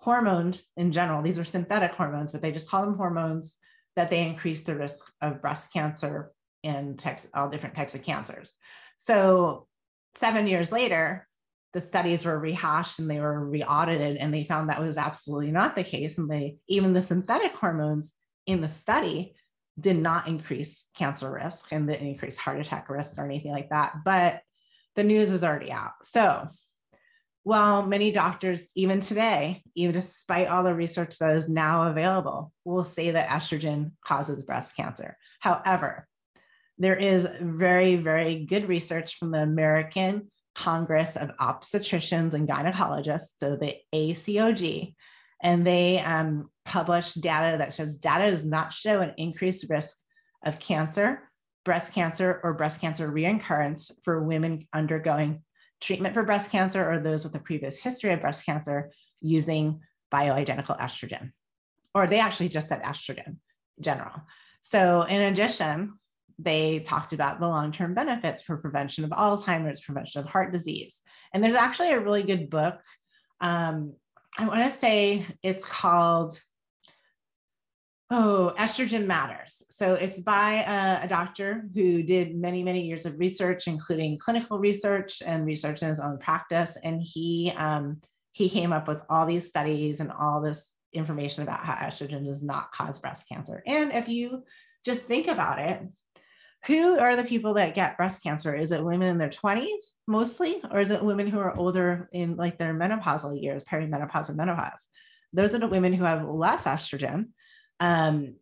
Speaker 1: hormones in general, these are synthetic hormones, but they just call them hormones, that they increase the risk of breast cancer and all different types of cancers. So 7 years later, the studies were rehashed and they were re-audited, and they found that was absolutely not the case. And even the synthetic hormones in the study did not increase cancer risk and didn't increase heart attack risk or anything like that. But the news was already out. So while many doctors, even today, even despite all the research that is now available, will say that estrogen causes breast cancer. However, there is very, very good research from the American Congress of Obstetricians and Gynecologists, so the ACOG, and they published data that says data does not show an increased risk of cancer, breast cancer, or breast cancer reoccurrence for women undergoing treatment for breast cancer or those with a previous history of breast cancer using bioidentical estrogen. Or they actually just said estrogen in general. So in addition, they talked about the long-term benefits for prevention of Alzheimer's, prevention of heart disease. And there's actually a really good book. I want to say it's called, Estrogen Matters. So it's by a doctor who did many, many years of research, including clinical research and research in his own practice. And he came up with all these studies and all this information about how estrogen does not cause breast cancer. And if you just think about it, who are the people that get breast cancer? Is it women in their 20s mostly, or is it women who are older in like their menopausal years, perimenopause and menopause? Those are the women who have less estrogen. And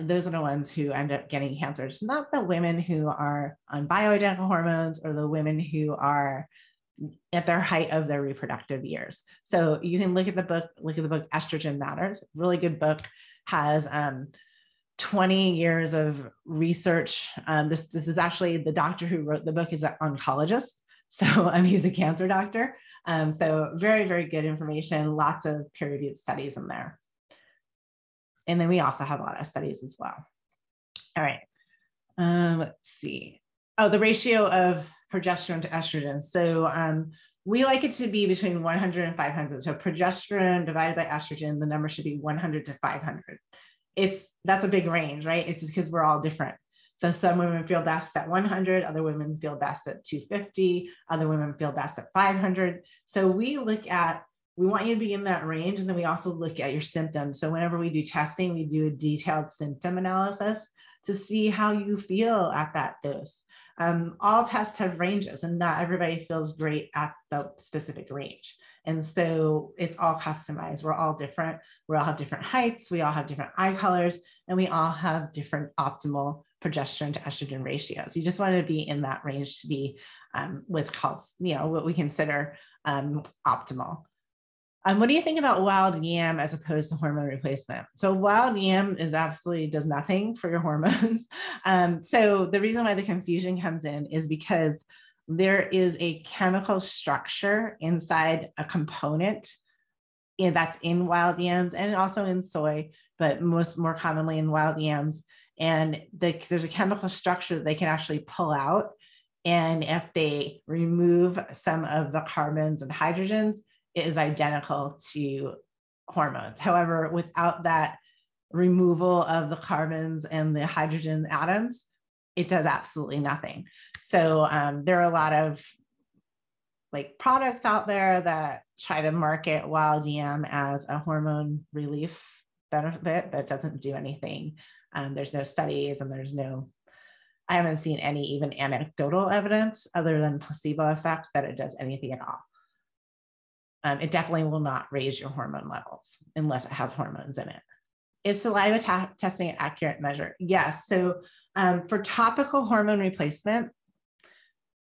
Speaker 1: those are the ones who end up getting cancers, not the women who are on bioidentical hormones or the women who are at their height of their reproductive years. So you can look at the book Estrogen Matters, really good book, has 20 years of research. This is actually the doctor who wrote the book is an oncologist. So he's a cancer doctor. So very, very good information, lots of peer-reviewed studies in there. And then we also have a lot of studies as well. All right, let's see. Oh, the ratio of progesterone to estrogen. So we like it to be between 100 and 500. So progesterone divided by estrogen, the number should be 100 to 500. That's a big range, right? It's because we're all different. So some women feel best at 100, other women feel best at 250, other women feel best at 500. So we want you to be in that range. And then we also look at your symptoms. So whenever we do testing, we do a detailed symptom analysis to see how you feel at that dose. All tests have ranges, and not everybody feels great at the specific range. And so it's all customized. We're all different. We all have different heights. We all have different eye colors, and we all have different optimal progesterone to estrogen ratios. You just want to be in that range to be what's called, what we consider optimal. What do you think about wild yam as opposed to hormone replacement? So wild yam does nothing for your hormones. So the reason why the confusion comes in is because there is a chemical structure inside a component that's in wild yams and also in soy, but more commonly in wild yams. And there's a chemical structure that they can actually pull out. And if they remove some of the carbons and hydrogens, it is identical to hormones. However, without that removal of the carbons and the hydrogen atoms, it does absolutely nothing. So there are a lot of products out there that try to market wild yam as a hormone relief benefit that doesn't do anything. There's no studies, and I haven't seen any even anecdotal evidence other than placebo effect that it does anything at all. It definitely will not raise your hormone levels unless it has hormones in it. Is saliva testing an accurate measure? Yes. So for topical hormone replacement,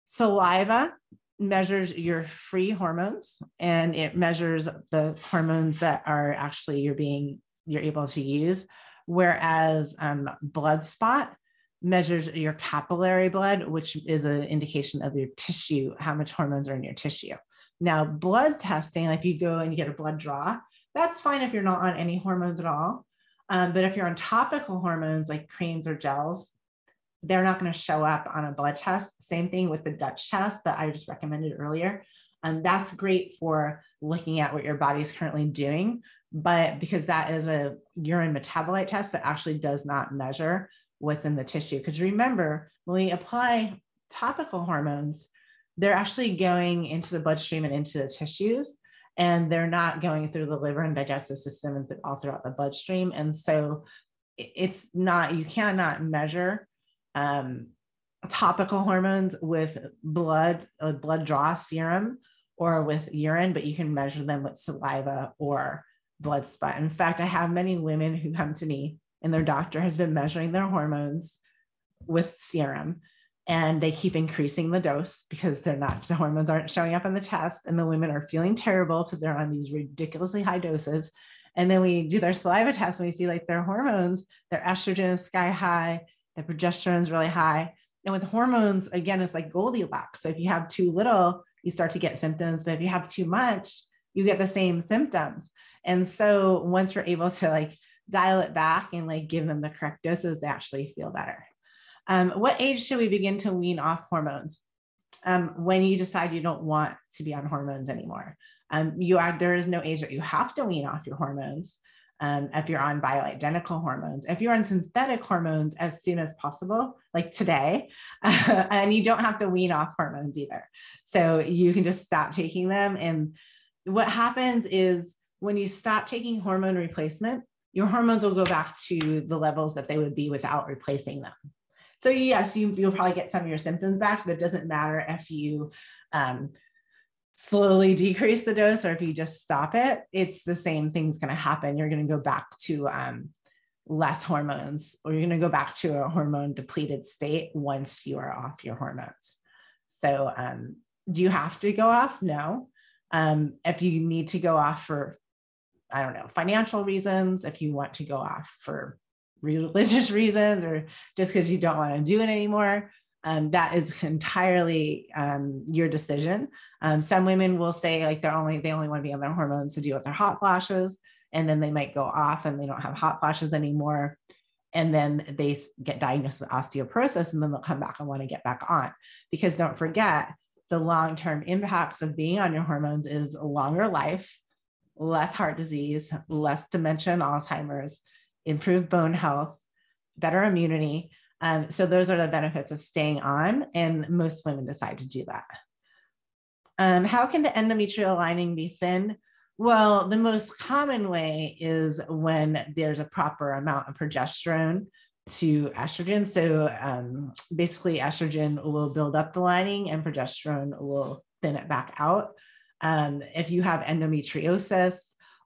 Speaker 1: saliva measures your free hormones, and it measures the hormones that are actually you're able to use. Whereas blood spot measures your capillary blood, which is an indication of your tissue, how much hormones are in your tissue. Now, blood testing, like you go and you get a blood draw, that's fine if you're not on any hormones at all. But if you're on topical hormones like creams or gels, they're not going to show up on a blood test. Same thing with the Dutch test that I just recommended earlier. That's great for looking at what your body's currently doing, but because that is a urine metabolite test that actually does not measure what's in the tissue. Because remember, when we apply topical hormones, they're actually going into the bloodstream and into the tissues, and they're not going through the liver and digestive system and all throughout the bloodstream. And so you cannot measure topical hormones with blood draw serum or with urine, but you can measure them with saliva or blood spot. In fact, I have many women who come to me and their doctor has been measuring their hormones with serum, and they keep increasing the dose because the hormones aren't showing up in the test, and the women are feeling terrible because they're on these ridiculously high doses. And then we do their saliva test and we see their hormones, their estrogen is sky high, their progesterone is really high. And with hormones, again, it's like Goldilocks. So if you have too little, you start to get symptoms, but if you have too much, you get the same symptoms. And so once we're able to dial it back and give them the correct doses, they actually feel better. What age should we begin to wean off hormones? When you decide you don't want to be on hormones anymore. There is no age that you have to wean off your hormones. If you're on bioidentical hormones, if you're on synthetic hormones, as soon as possible, like today, and you don't have to wean off hormones either. So you can just stop taking them. And what happens is when you stop taking hormone replacement, your hormones will go back to the levels that they would be without replacing them. So yes, you'll probably get some of your symptoms back, but it doesn't matter if you slowly decrease the dose or if you just stop it. It's the same thing's going to happen. You're going to go back to less hormones, or you're going to go back to a hormone depleted state once you are off your hormones. So do you have to go off? No. If you need to go off for, financial reasons, if you want to go off for religious reasons or just because you don't want to do it anymore, that is entirely your decision. Some women will say they only want to be on their hormones to deal with their hot flashes, and then they might go off and they don't have hot flashes anymore, and then they get diagnosed with osteoporosis, and then they'll come back and want to get back on. Because don't forget, the long-term impacts of being on your hormones is a longer life, less heart disease, less dementia and Alzheimer's, improved bone health, better immunity. So those are the benefits of staying on, and most women decide to do that. How can the endometrial lining be thinned? Well, the most common way is when there's a proper amount of progesterone to estrogen. So basically estrogen will build up the lining and progesterone will thin it back out. If you have endometriosis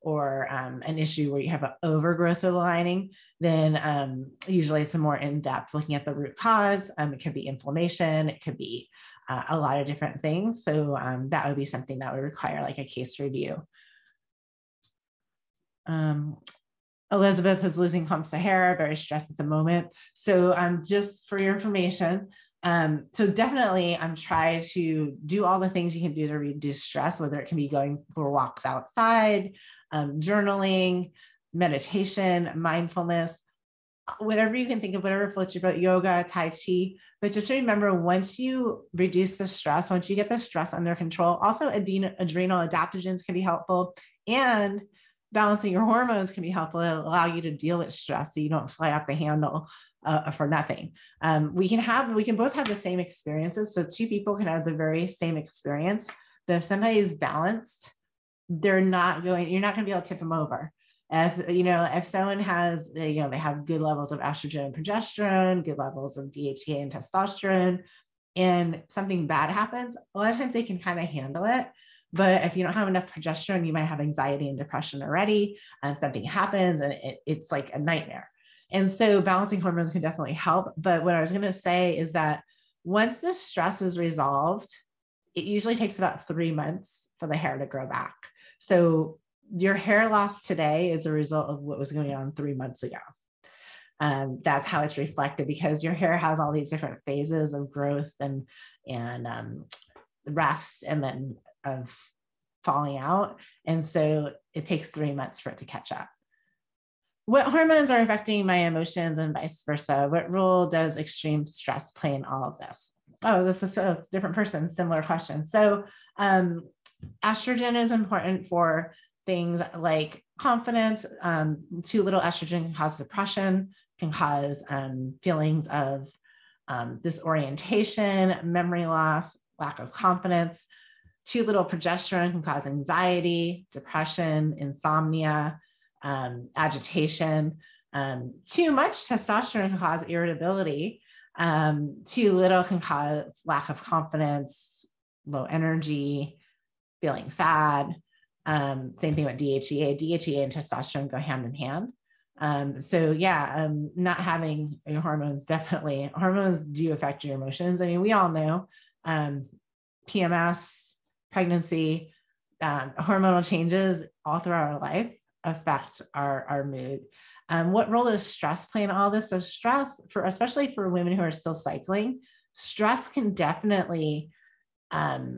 Speaker 1: or an issue where you have an overgrowth of the lining, then usually it's a more in-depth looking at the root cause. It could be inflammation, it could be a lot of different things. So that would be something that would require like a case review. Elizabeth is losing clumps of hair, very stressed at the moment. So just for your information, so definitely try to do all the things you can do to reduce stress, whether it can be going for walks outside, journaling, meditation, mindfulness, whatever you can think of, whatever floats your boat, yoga, Tai Chi. But just remember, once you reduce the stress, once you get the stress under control, also adrenal adaptogens can be helpful, and balancing your hormones can be helpful to allow you to deal with stress so you don't fly off the handle for nothing. We can both have the same experiences. So two people can have the very same experience, but if somebody is balanced, you're not going to be able to tip them over. If someone has, they have good levels of estrogen and progesterone, good levels of DHEA and testosterone, and something bad happens, a lot of times they can kind of handle it. But if you don't have enough progesterone, you might have anxiety and depression already, and something happens and it's like a nightmare. And so balancing hormones can definitely help. But what I was going to say is that once the stress is resolved, it usually takes about 3 months for the hair to grow back. So your hair loss today is a result of what was going on 3 months ago. That's how it's reflected, because your hair has all these different phases of growth and rest, and then of falling out. And so it takes 3 months for it to catch up. What hormones are affecting my emotions and vice versa? What role does extreme stress play in all of this? Oh, this is a different person, similar question. So estrogen is important for things like confidence. Too little estrogen can cause depression, can cause feelings of disorientation, memory loss, lack of confidence. Too little progesterone can cause anxiety, depression, insomnia, agitation. Too much testosterone can cause irritability. Too little can cause lack of confidence, low energy, feeling sad. Same thing with DHEA. DHEA and testosterone go hand in hand. So yeah, not having your hormones, definitely. Hormones do affect your emotions. I mean, we all know PMS, pregnancy, hormonal changes all throughout our life affect our mood. What role does stress play in all this? So stress, especially for women who are still cycling, stress can definitely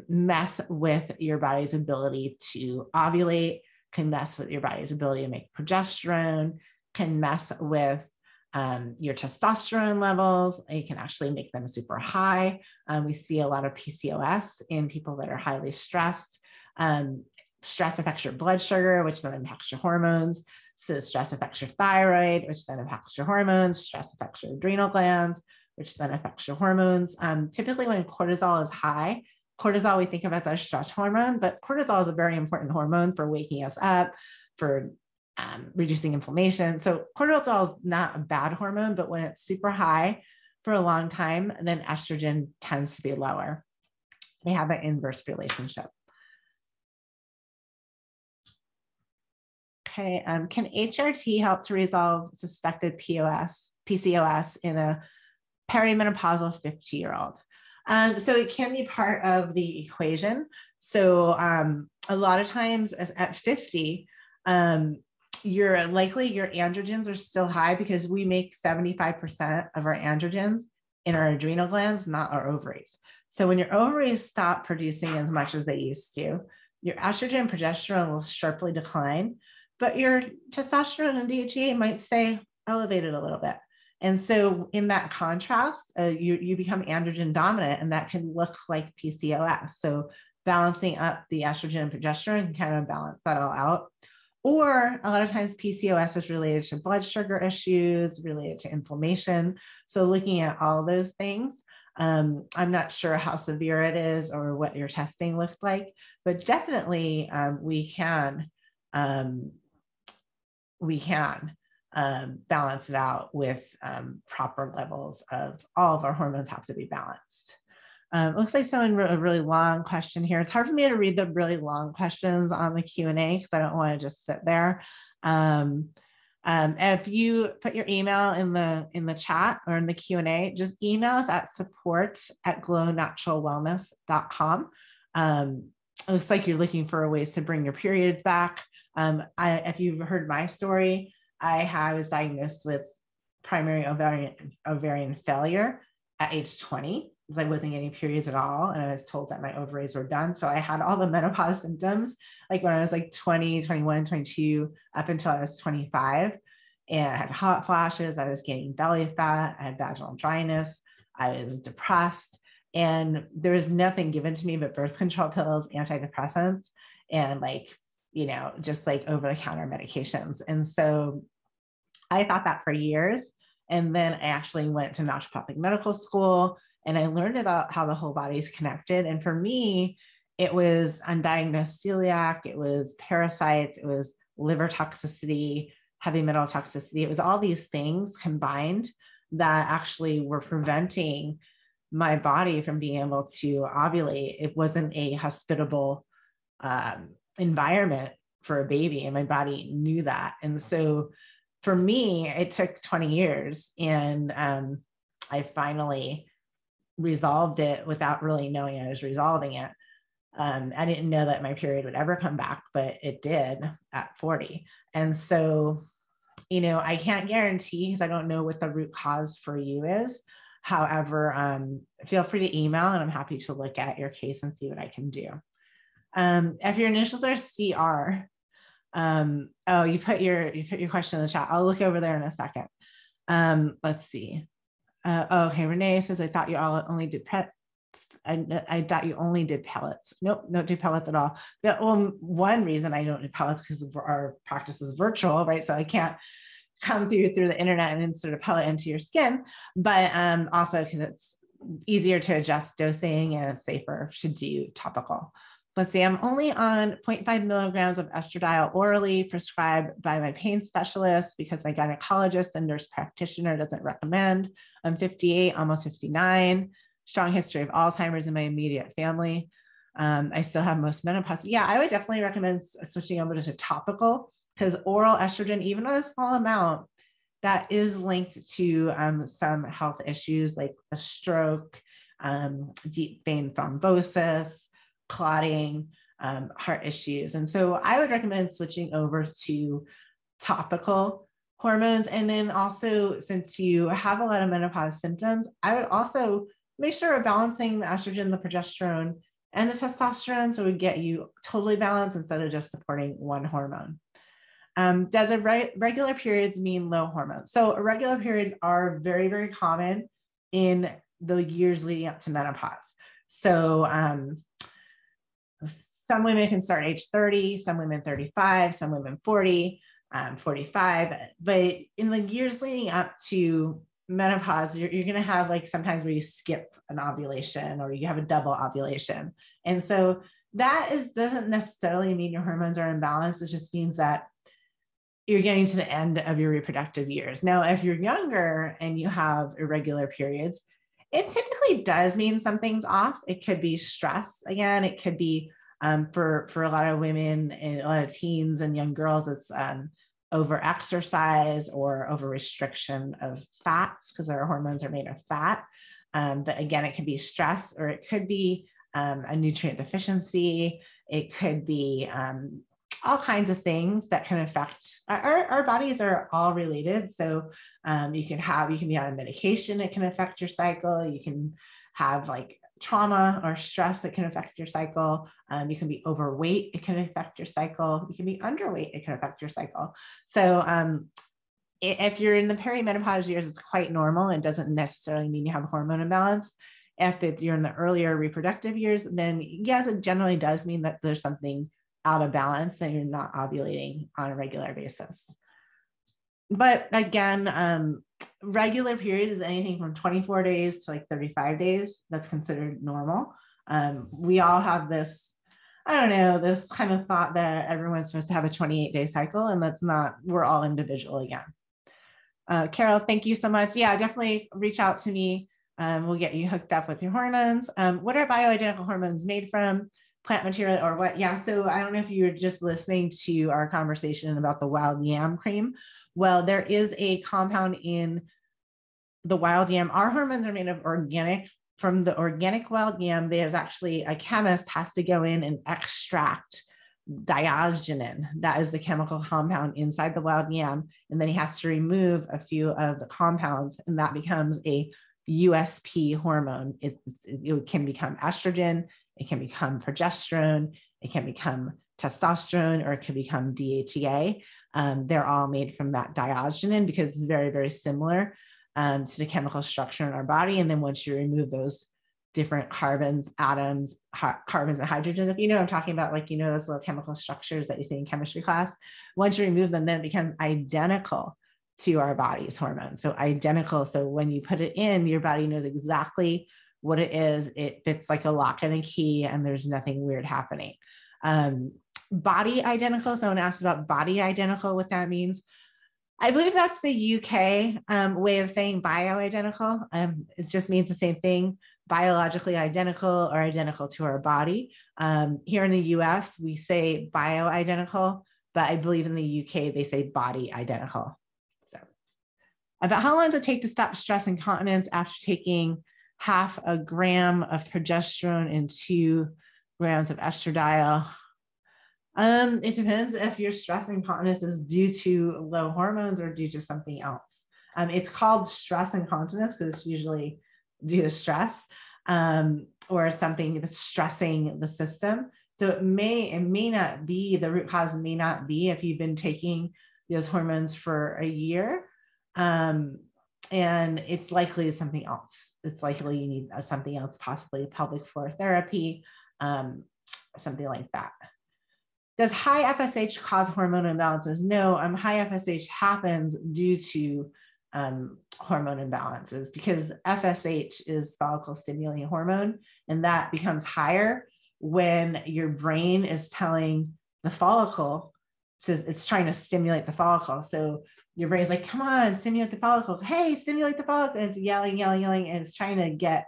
Speaker 1: mess with your body's ability to ovulate, can mess with your body's ability to make progesterone, can mess with your testosterone levels. It can actually make them super high. We see a lot of PCOS in people that are highly stressed. Stress affects your blood sugar, which then impacts your hormones. So stress affects your thyroid, which then impacts your hormones. Stress affects your adrenal glands, which then affects your hormones. Typically when cortisol is high, cortisol we think of as our stress hormone, but cortisol is a very important hormone for waking us up, for reducing inflammation. So cortisol is not a bad hormone, but when it's super high for a long time, then estrogen tends to be lower. They have an inverse relationship. Okay, can HRT help to resolve suspected PCOS in a perimenopausal 50-year-old? So it can be part of the equation. So a lot of times at 50, your androgens are still high, because we make 75% of our androgens in our adrenal glands, not our ovaries. So when your ovaries stop producing as much as they used to, your estrogen and progesterone will sharply decline, but your testosterone and DHEA might stay elevated a little bit. And so in that contrast, you become androgen dominant, and that can look like PCOS. So balancing up the estrogen and progesterone can kind of balance that all out. Or a lot of times PCOS is related to blood sugar issues, related to inflammation. So looking at all those things, I'm not sure how severe it is or what your testing looked like, but definitely we can balance it out with proper levels of all of our hormones have to be balanced. Looks like someone wrote a really long question here. It's hard for me to read the really long questions on the Q&A because I don't want to just sit there. If you put your email in the chat or in the Q&A, just email us at support@glownaturalwellness.com. It looks like you're looking for ways to bring your periods back. If you've heard my story, I was diagnosed with primary ovarian failure at age 20. I wasn't getting periods at all. And I was told that my ovaries were done. So I had all the menopause symptoms, like when I was like 20, 21, 22, up until I was 25. And I had hot flashes. I was gaining belly fat. I had vaginal dryness. I was depressed. And there was nothing given to me but birth control pills, antidepressants, and just like over-the-counter medications. And so I thought that for years. And then I actually went to naturopathic medical school and I learned about how the whole body is connected. And for me, it was undiagnosed celiac, it was parasites, it was liver toxicity, heavy metal toxicity. It was all these things combined that actually were preventing my body from being able to ovulate. It wasn't a hospitable environment for a baby, and my body knew that. And so for me, it took 20 years, and I finally resolved it without really knowing I was resolving it. I didn't know that my period would ever come back, but it did at 40. And so, I can't guarantee because I don't know what the root cause for you is. However, feel free to email and I'm happy to look at your case and see what I can do. If your initials are CR, you put your question in the chat. I'll look over there in a second. Let's see. Okay, Renee says, I thought you all only did I thought you only did pellets. Nope, don't do pellets at all. But, one reason I don't do pellets because our practice is virtual, right? So I can't come through the internet and insert a pellet into your skin, but also because it's easier to adjust dosing and it's safer to do topical. Let's see, I'm only on 0.5 milligrams of estradiol orally prescribed by my pain specialist because my gynecologist and nurse practitioner doesn't recommend. I'm 58, almost 59, strong history of Alzheimer's in my immediate family. I still have most menopause. Yeah, I would definitely recommend switching over to topical because oral estrogen, even a small amount, that is linked to some health issues like a stroke, deep vein thrombosis, clotting, heart issues. And so I would recommend switching over to topical hormones. And then also, since you have a lot of menopause symptoms, I would also make sure we're balancing the estrogen, the progesterone, and the testosterone so we get you totally balanced instead of just supporting one hormone. Does regular periods mean low hormones? So irregular periods are very, very common in the years leading up to menopause. So some women can start age 30, some women 35, some women 40, 45. But in the years leading up to menopause, you're going to have sometimes where you skip an ovulation or you have a double ovulation. And so that doesn't necessarily mean your hormones are imbalanced. It just means that you're getting to the end of your reproductive years. Now, if you're younger and you have irregular periods, it typically does mean something's off. It could be stress. Again, it could be for a lot of women and a lot of teens and young girls, it's over exercise or over restriction of fats because our hormones are made of fat. But again, it could be stress, or it could be a nutrient deficiency. It could be all kinds of things that can affect our bodies are all related. So you can be on a medication, it can affect your cycle. You can have trauma or stress that can affect your cycle. You can be overweight, it can affect your cycle. You can be underweight, it can affect your cycle. So if you're in the perimenopause years, it's quite normal. It doesn't necessarily mean you have a hormone imbalance. If you're in the earlier reproductive years, then yes, it generally does mean that there's something out of balance and you're not ovulating on a regular basis. But again, regular period is anything from 24 days to like 35 days. That's considered normal. We all have this, I don't know, this kind of thought that everyone's supposed to have a 28-day cycle, and that's not, we're all individual again. Carol, thank you so much. Yeah, definitely reach out to me. We'll get you hooked up with your hormones. What are bioidentical hormones made from? Plant material or what? Yeah, so I don't know if you were just listening to our conversation about the wild yam cream. Well, there is a compound in the wild yam. Our hormones are made of organic, from the organic wild yam. There's actually a chemist has to go in and extract diosgenin. That is the chemical compound inside the wild yam. And then he has to remove a few of the compounds, and that becomes a USP hormone. It can become estrogen, it can become progesterone, it can become testosterone, or it can become DHEA. They're all made from that diosgenin because it's very, very similar to the chemical structure in our body. And then once you remove those different carbons, atoms, carbons and hydrogens, if you know what I'm talking about, like, you know, those little chemical structures that you see in chemistry class, once you remove them, then it becomes identical to our body's hormones. So identical. So when you put it in, your body knows exactly what it is. It fits like a lock and a key, and there's nothing weird happening. Body identical. Someone asked about body identical, what that means. I believe that's the UK way of saying bioidentical. It just means the same thing, biologically identical or identical to our body. Here in the US, we say bioidentical, but I believe in the UK, they say body identical. So, about how long does it take to stop stress incontinence after taking 0.5 gram of progesterone and 2 grams of estradiol? It depends if your stress incontinence is due to low hormones or due to something else. It's called stress incontinence because it's usually due to stress or something that's stressing the system. So it may not be, the root cause may not be if you've been taking those hormones for a year. And it's likely something else. It's likely you need something else, possibly pelvic floor therapy, something like that. Does high FSH cause hormone imbalances? No, high FSH happens due to hormone imbalances because FSH is follicle stimulating hormone, and that becomes higher when your brain is telling the follicle, so it's trying to stimulate the follicle. So your brain's like, come on, stimulate the follicle. Hey, stimulate the follicle. And it's yelling, yelling, yelling, and it's trying to get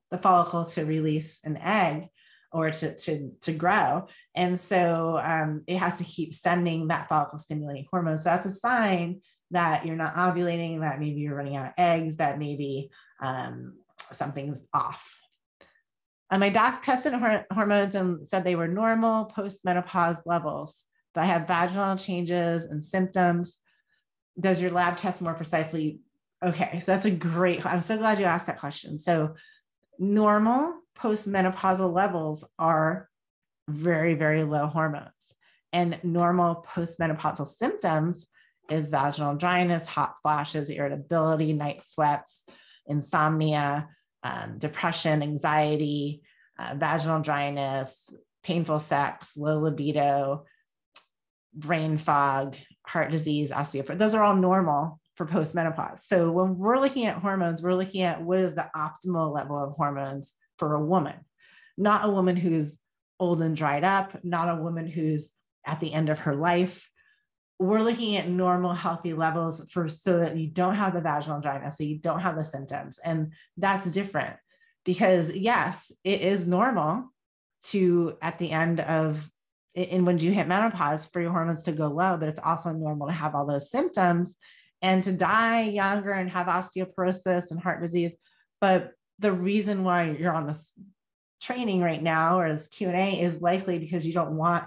Speaker 1: the follicle to release an egg or to grow. And so it has to keep sending that follicle stimulating hormone. So that's a sign that you're not ovulating, that maybe you're running out of eggs, that maybe something's off. My doc tested hormones and said they were normal post-menopause levels, but I have vaginal changes and symptoms. Does your lab test more precisely? Okay, so that's a great, I'm so glad you asked that question. So normal postmenopausal levels are very, very low hormones, and normal postmenopausal symptoms is vaginal dryness, hot flashes, irritability, night sweats, insomnia, depression, anxiety, vaginal dryness, painful sex, low libido, brain fog, heart disease, osteoporosis. Those are all normal for postmenopause. So when we're looking at hormones, we're looking at what is the optimal level of hormones for a woman, not a woman who's old and dried up, not a woman who's at the end of her life. We're looking at normal, healthy levels so that you don't have the vaginal dryness, so you don't have the symptoms. And that's different because yes, it is normal to, at the end of, and when you hit menopause, for your hormones to go low, but it's also normal to have all those symptoms and to die younger and have osteoporosis and heart disease. But the reason why you're on this training right now or this Q&A is likely because you don't want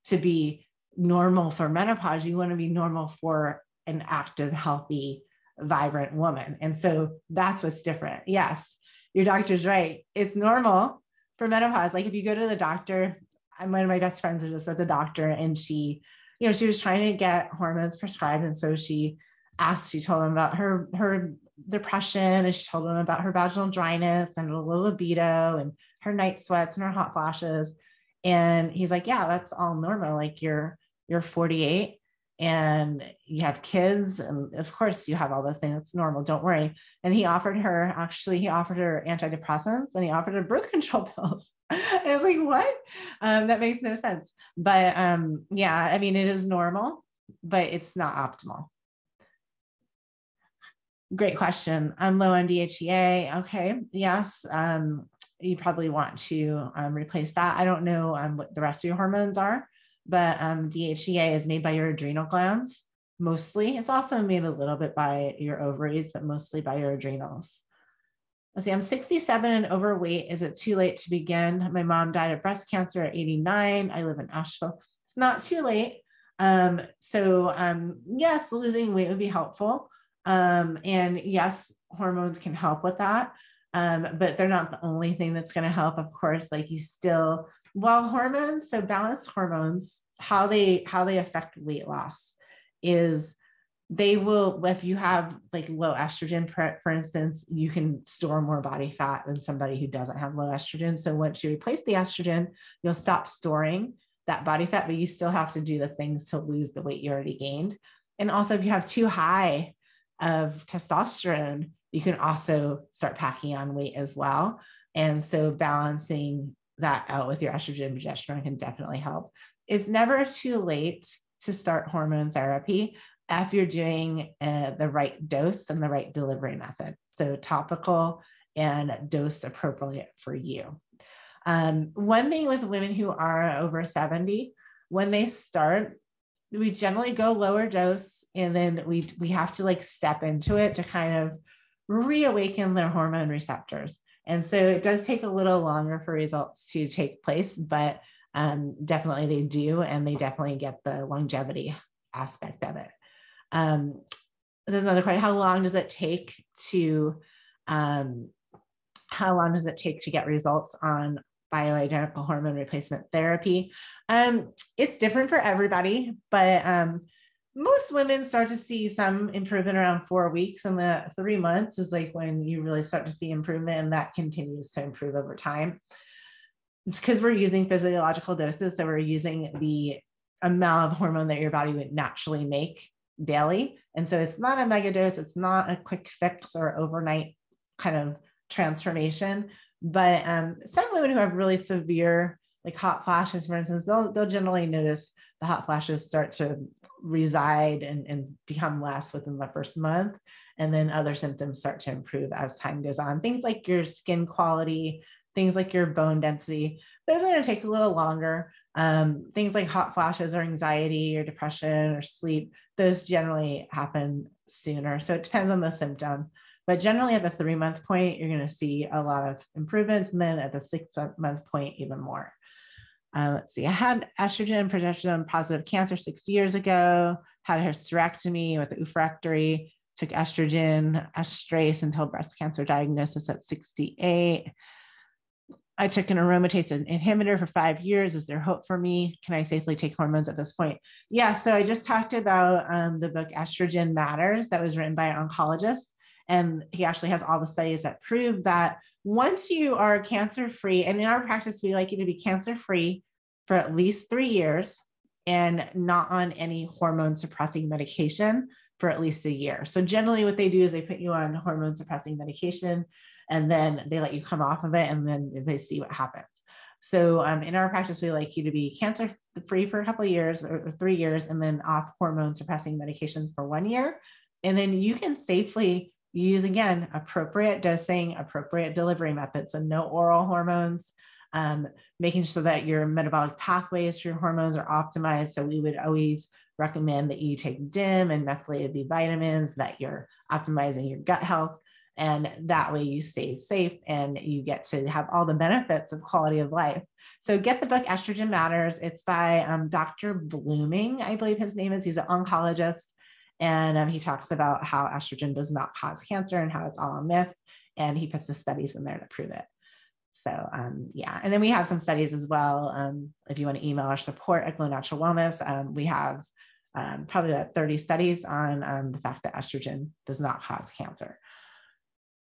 Speaker 1: to be normal for menopause. You want to be normal for an active, healthy, vibrant woman. And so that's what's different. Yes, your doctor's right. It's normal for menopause. Like if you go to the doctor, one of my best friends was just at the doctor and she was trying to get hormones prescribed. And so she told him about her depression, and she told him about her vaginal dryness and a low libido and her night sweats and her hot flashes. And he's like, yeah, that's all normal. Like you're 48 and you have kids. And of course you have all those things. It's normal. Don't worry. And he offered her antidepressants and he offered her birth control pills. I was like, what? That makes no sense. But yeah, I mean, it is normal, but it's not optimal. Great question. I'm low on DHEA. Okay. Yes. You probably want to replace that. I don't know what the rest of your hormones are, but DHEA is made by your adrenal glands mostly. It's also made a little bit by your ovaries, but mostly by your adrenals. Let's see, I'm 67 and overweight. Is it too late to begin? My mom died of breast cancer at 89. I live in Asheville. It's not too late. Yes, losing weight would be helpful. And yes, hormones can help with that. But they're not the only thing that's going to help. Of course, like hormones, so balanced hormones, how they affect weight loss is they will, if you have like low estrogen, for instance, you can store more body fat than somebody who doesn't have low estrogen. So once you replace the estrogen, you'll stop storing that body fat, but you still have to do the things to lose the weight you already gained. And also if you have too high of testosterone, you can also start packing on weight as well. And so balancing that out with your estrogen and progesterone can definitely help. It's never too late to start hormone therapy if you're doing the right dose and the right delivery method. So topical and dosed appropriate for you. One thing with women who are over 70, when they start, we generally go lower dose, and then we have to like step into it to kind of reawaken their hormone receptors. And so it does take a little longer for results to take place, but definitely they do, and they definitely get the longevity aspect of it. There's another question: how long does it take to get results on bioidentical hormone replacement therapy? It's different for everybody, but most women start to see some improvement around 4 weeks, and the 3 months is like when you really start to see improvement, and that continues to improve over time. It's because we're using physiological doses, so we're using the amount of hormone that your body would naturally make daily. And so it's not a mega dose, it's not a quick fix or overnight kind of transformation. But some women who have really severe, like hot flashes, for instance, they'll generally notice the hot flashes start to reside and become less within the first month. And then other symptoms start to improve as time goes on. Things like your skin quality, things like your bone density, those are going to take a little longer. Things like hot flashes or anxiety or depression or sleep, those generally happen sooner. So it depends on the symptom. But generally at the 3 month point, you're going to see a lot of improvements. And then at the 6 month point, even more. Let's see, I had estrogen and progesterone positive cancer 6 years ago, had a hysterectomy with oophorectomy, took estrogen, estrase until breast cancer diagnosis at 68. I took an aromatase inhibitor for 5 years. Is there hope for me? Can I safely take hormones at this point? Yeah, so I just talked about the book Estrogen Matters that was written by an oncologist. And he actually has all the studies that prove that once you are cancer-free, and in our practice, we like you to be cancer-free for at least 3 years and not on any hormone suppressing medication for at least a year. So generally what they do is they put you on hormone suppressing medication, and then they let you come off of it, and then they see what happens. So in our practice, we like you to be cancer-free for a couple of years or 3 years, and then off hormone suppressing medications for 1 year. And then you can safely use, again, appropriate dosing, appropriate delivery methods, so no oral hormones, making sure that your metabolic pathways for your hormones are optimized. So we would always recommend that you take DIM and methylated B vitamins, that you're optimizing your gut health. And that way you stay safe and you get to have all the benefits of quality of life. So get the book Estrogen Matters. It's by Dr. Blooming, I believe his name is. He's an oncologist. And he talks about how estrogen does not cause cancer and how it's all a myth. And he puts the studies in there to prove it. So yeah, and then we have some studies as well. If you want to email our support at Glow Natural Wellness, we have probably about 30 studies on the fact that estrogen does not cause cancer.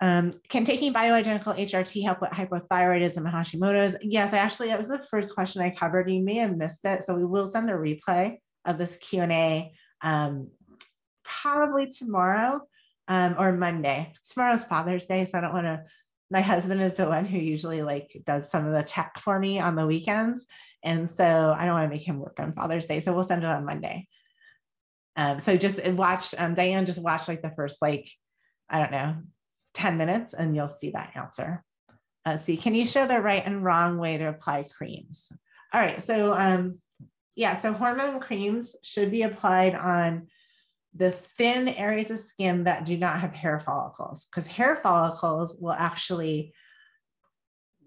Speaker 1: Can taking bioidentical HRT help with hypothyroidism and Hashimoto's? Yes, that was the first question I covered. You may have missed it. So we will send a replay of this Q&A probably tomorrow or Monday. Tomorrow's Father's Day, so I don't want to, my husband is the one who usually like does some of the tech for me on the weekends. And so I don't want to make him work on Father's Day. So we'll send it on Monday. So just watch, Diane, just watch like the first, like, I don't know, 10 minutes and you'll see that answer. See, can you show the right and wrong way to apply creams? All right, so yeah, so hormone creams should be applied on the thin areas of skin that do not have hair follicles, because hair follicles will actually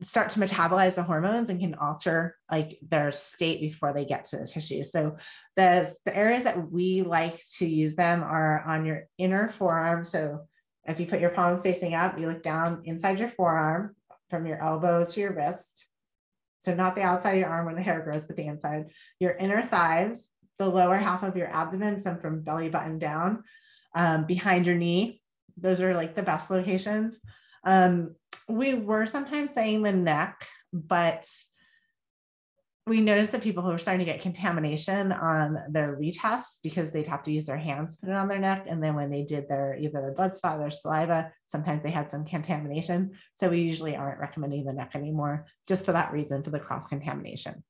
Speaker 1: start to metabolize the hormones and can alter like their state before they get to the tissue. So the areas that we like to use them are on your inner forearm. So if you put your palms facing up, you look down inside your forearm from your elbow to your wrist. So not the outside of your arm when the hair grows, but the inside. Your inner thighs, the lower half of your abdomen, so from belly button down, behind your knee. Those are like the best locations. We were sometimes saying the neck, but we noticed that people who were starting to get contamination on their retests because they'd have to use their hands to put it on their neck. And then when they did either their blood spot or their saliva, sometimes they had some contamination. So we usually aren't recommending the neck anymore, just for that reason, for the cross-contamination.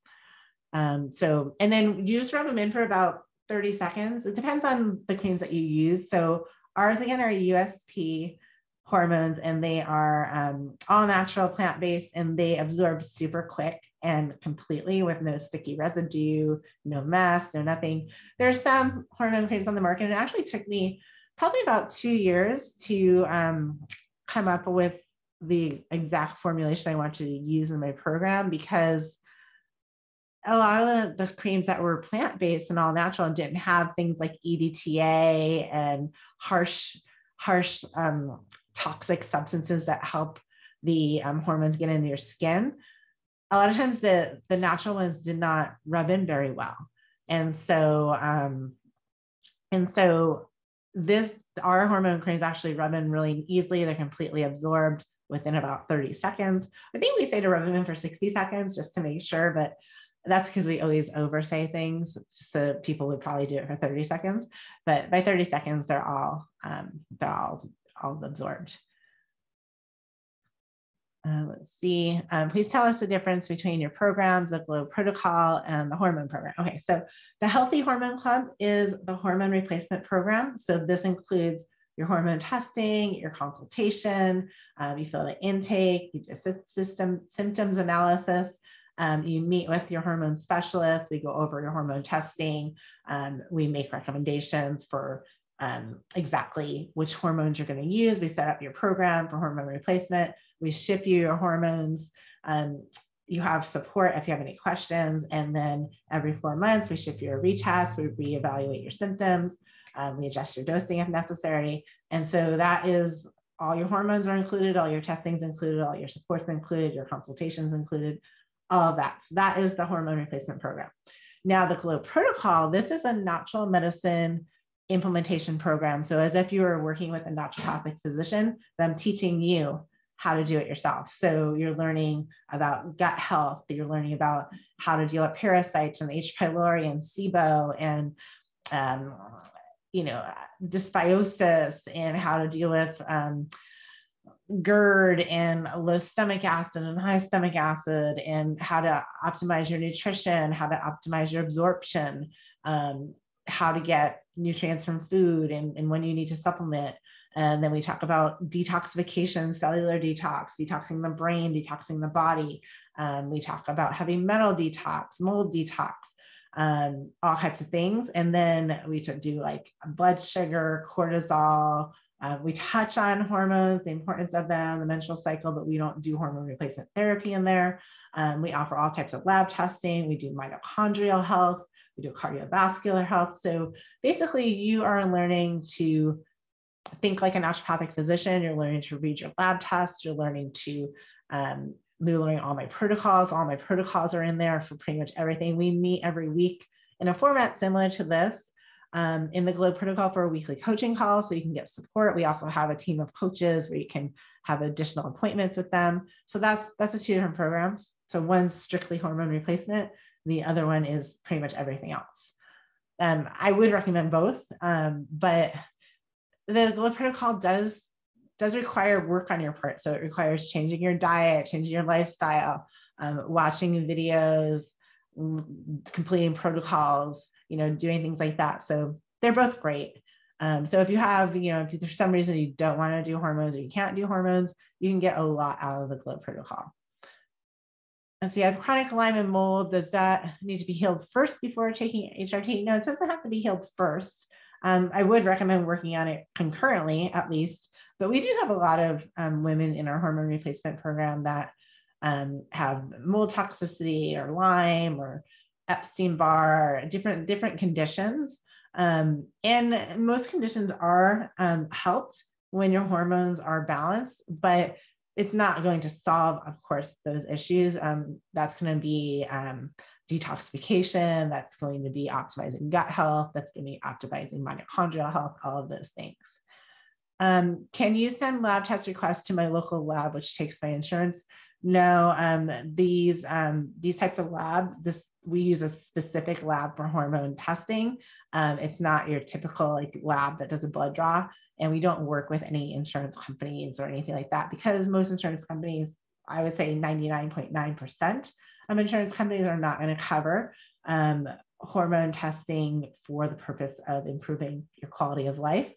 Speaker 1: And then you just rub them in for about 30 seconds. It depends on the creams that you use. So ours, again, are USP hormones, and they are all natural, plant-based, and they absorb super quick and completely with no sticky residue, no mess, no nothing. There's some hormone creams on the market, and it actually took me probably about 2 years to come up with the exact formulation I wanted to use in my program, because a lot of the creams that were plant-based and all natural didn't have things like EDTA and harsh toxic substances that help the hormones get into your skin. A lot of times the natural ones did not rub in very well. And so our hormone creams actually rub in really easily. They're completely absorbed within about 30 seconds. I think we say to rub them in for 60 seconds just to make sure, but that's because we always oversay things. So people would probably do it for 30 seconds, but by 30 seconds, they're all absorbed. Let's see. Please tell us the difference between your programs, the GLOW protocol, and the hormone program. Okay, so the Healthy Hormone Club is the hormone replacement program. So this includes your hormone testing, your consultation, you fill the intake, you do symptoms analysis, you meet with your hormone specialist, we go over your hormone testing, we make recommendations for exactly which hormones you're going to use. We set up your program for hormone replacement. We ship you your hormones. You have support if you have any questions. And then every 4 months, we ship you a retest. We reevaluate your symptoms. We adjust your dosing if necessary. And so that is all your hormones are included, all your testings included, all your supports included, your consultations included, all of that. So that is the hormone replacement program. Now the GLOW protocol, this is a natural medicine implementation program. So as if you were working with a naturopathic physician, I'm teaching you how to do it yourself. So you're learning about gut health, you're learning about how to deal with parasites and H. pylori and SIBO and dysbiosis, and how to deal with GERD and low stomach acid and high stomach acid, and how to optimize your nutrition, how to optimize your absorption, how to get nutrients from food, and when you need to supplement. And then we talk about detoxification, cellular detox, detoxing the brain, detoxing the body. We talk about heavy metal detox, mold detox, all types of things. And then we do like blood sugar, cortisol. We touch on hormones, the importance of them, the menstrual cycle, but we don't do hormone replacement therapy in there. We offer all types of lab testing. We do mitochondrial health. We do cardiovascular health. So basically you are learning to think like a naturopathic physician. You're learning to read your lab tests. You're learning to, you're learning all my protocols. All my protocols are in there for pretty much everything. We meet every week in a format similar to this. in the GLOW protocol for a weekly coaching call so you can get support. We also have a team of coaches where you can have additional appointments with them. So that's the two different programs. So one's strictly hormone replacement. The other one is pretty much everything else. I would recommend both, but the GLOW protocol does require work on your part. So it requires changing your diet, changing your lifestyle, watching videos, completing protocols, doing things like that. So they're both great. So if you have, if for some reason you don't want to do hormones or you can't do hormones, you can get a lot out of the GLOW protocol. And so you have chronic Lyme and mold. Does that need to be healed first before taking HRT? No, it doesn't have to be healed first. I would recommend working on it concurrently, at least. But we do have a lot of women in our hormone replacement program that have mold toxicity or Lyme or Epstein-Barr, different conditions. And most conditions are helped when your hormones are balanced, but it's not going to solve, of course, those issues. That's going to be detoxification, that's going to be optimizing gut health, that's going to be optimizing mitochondrial health, all of those things. Can you send lab test requests to my local lab, which takes my insurance? No, these types of lab, we use a specific lab for hormone testing. It's not your typical lab that does a blood draw, and we don't work with any insurance companies or anything like that, because most insurance companies, I would say 99.9% of insurance companies are not going to cover hormone testing for the purpose of improving your quality of life.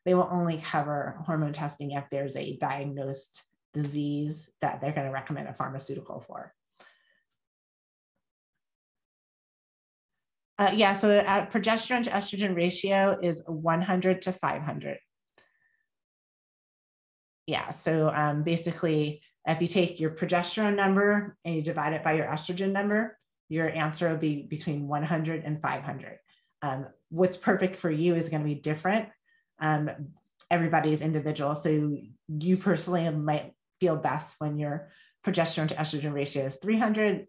Speaker 1: They will only cover hormone testing if there's a diagnosed disease that they're going to recommend a pharmaceutical for. Yeah, so progesterone to estrogen ratio is 100 to 500. Yeah, so basically, if you take your progesterone number and you divide it by your estrogen number, your answer will be between 100 and 500. What's perfect for you is going to be different. Everybody's individual. So you personally might feel best when your progesterone to estrogen ratio is 300.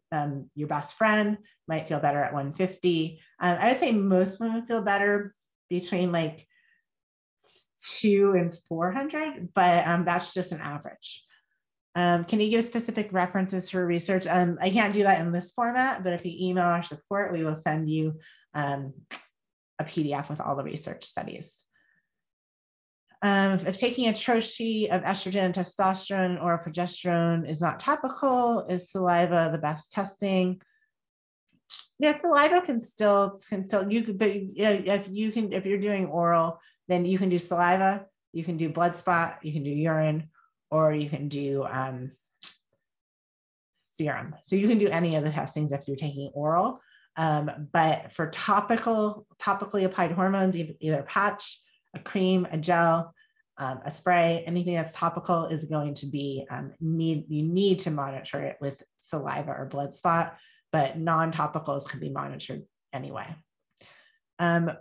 Speaker 1: Your best friend might feel better at 150. I would say most women feel better between 200 and 400, but that's just an average. Can you give specific references for research? I can't do that in this format, but if you email our support, we will send you a PDF with all the research studies. If taking a Troche of estrogen and testosterone or progesterone is not topical, is saliva the best testing? Yeah, saliva can still you could, but if you're doing oral, then you can do saliva, you can do blood spot, you can do urine, or you can do serum. So you can do any of the testings if you're taking oral. But for topically applied hormones, either patch, a cream, a gel, a spray, anything that's topical is going to be, you need to monitor it with saliva or blood spot, but non-topicals can be monitored anyway.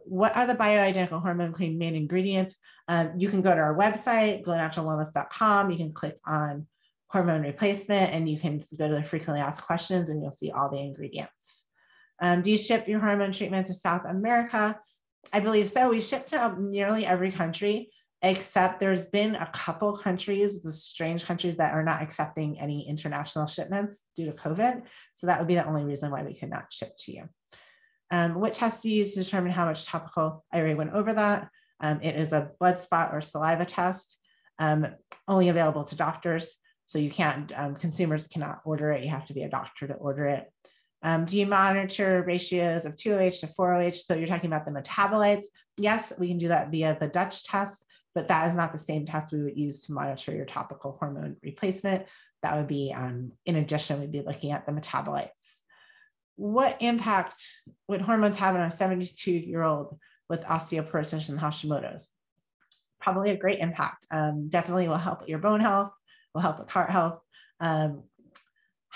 Speaker 1: What are the bioidentical hormone cream main ingredients? You can go to our website, glownaturalwellness.com. You can click on hormone replacement and you can go to the frequently asked questions and you'll see all the ingredients. Do you ship your hormone treatment to South America? I believe so. We ship to nearly every country, except there's been a couple countries, the strange countries that are not accepting any international shipments due to COVID. So that would be the only reason why we could not ship to you. What test do you use to determine how much topical? I already went over that. It is a blood spot or saliva test, only available to doctors. So you can't, consumers cannot order it. You have to be a doctor to order it. Do you monitor ratios of 2OH to 4OH? So you're talking about the metabolites. Yes, we can do that via the Dutch test, but that is not the same test we would use to monitor your topical hormone replacement. That would be, in addition, we'd be looking at the metabolites. What impact would hormones have on a 72-year-old with osteoporosis and Hashimoto's? Probably a great impact. Definitely will help with your bone health, will help with heart health.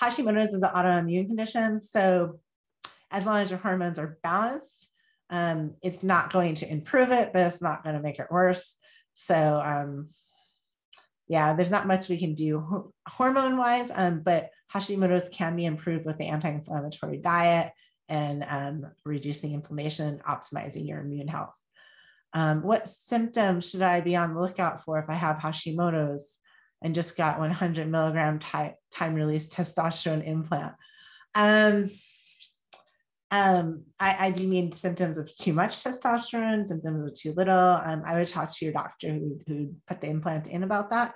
Speaker 1: Hashimoto's is an autoimmune condition. So as long as your hormones are balanced, it's not going to improve it, but it's not going to make it worse. So yeah, there's not much we can do hormone-wise, but Hashimoto's can be improved with the anti-inflammatory diet and reducing inflammation, optimizing your immune health. What symptoms should I be on the lookout for if I have Hashimoto's and just got 100 milligram time-release testosterone implant? I do mean symptoms of too much testosterone, symptoms of too little. I would talk to your doctor who put the implant in about that,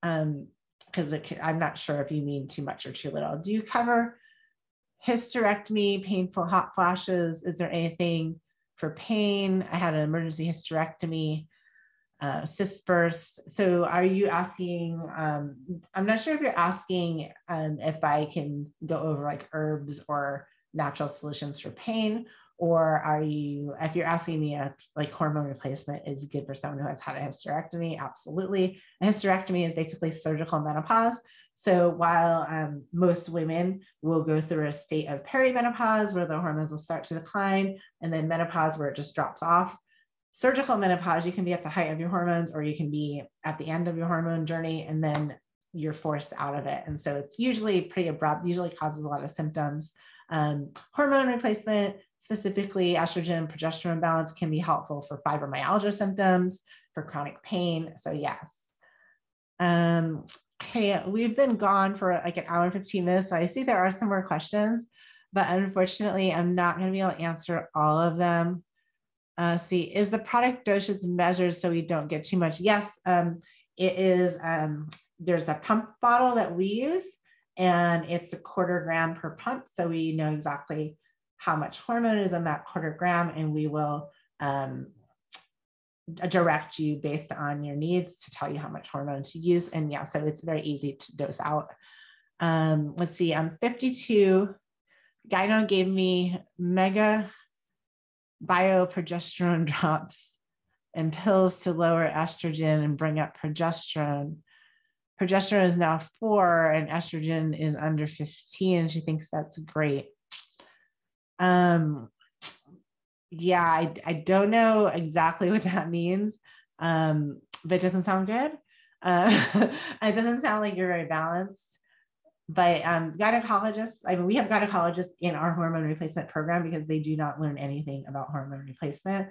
Speaker 1: because I'm not sure if you mean too much or too little. Do you cover hysterectomy, painful hot flashes? Is there anything for pain? I had an emergency hysterectomy, cyst burst. So are you asking, I'm not sure if you're asking if I can go over like herbs or natural solutions for pain, or are you, if you're asking me if like hormone replacement is good for someone who has had a hysterectomy? Absolutely. A hysterectomy is basically surgical menopause. So while most women will go through a state of perimenopause where the hormones will start to decline, and then menopause where it just drops off, surgical menopause, you can be at the height of your hormones, or you can be at the end of your hormone journey, and then you're forced out of it. And so it's usually pretty abrupt, usually causes a lot of symptoms. Hormone replacement, specifically estrogen, progesterone balance, can be helpful for fibromyalgia symptoms, for chronic pain. So yes. Okay, we've been gone for like an hour and 15 minutes. So I see there are some more questions, but unfortunately, I'm not going to be able to answer all of them. See, is the product dosage measured so we don't get too much? Yes, it is. There's a pump bottle that we use, and it's 1/4 gram per pump. So we know exactly how much hormone is in that 1/4 gram, and we will direct you based on your needs to tell you how much hormone to use. And yeah, so it's very easy to dose out. Let's see, I'm 52. Gyno gave me mega bioprogesterone drops and pills to lower estrogen and bring up progesterone. Progesterone is now 4 and estrogen is under 15. And she thinks that's great. Yeah, I don't know exactly what that means, but it doesn't sound good. It doesn't sound like you're very balanced. But gynecologists, I mean, we have gynecologists in our hormone replacement program because they do not learn anything about hormone replacement.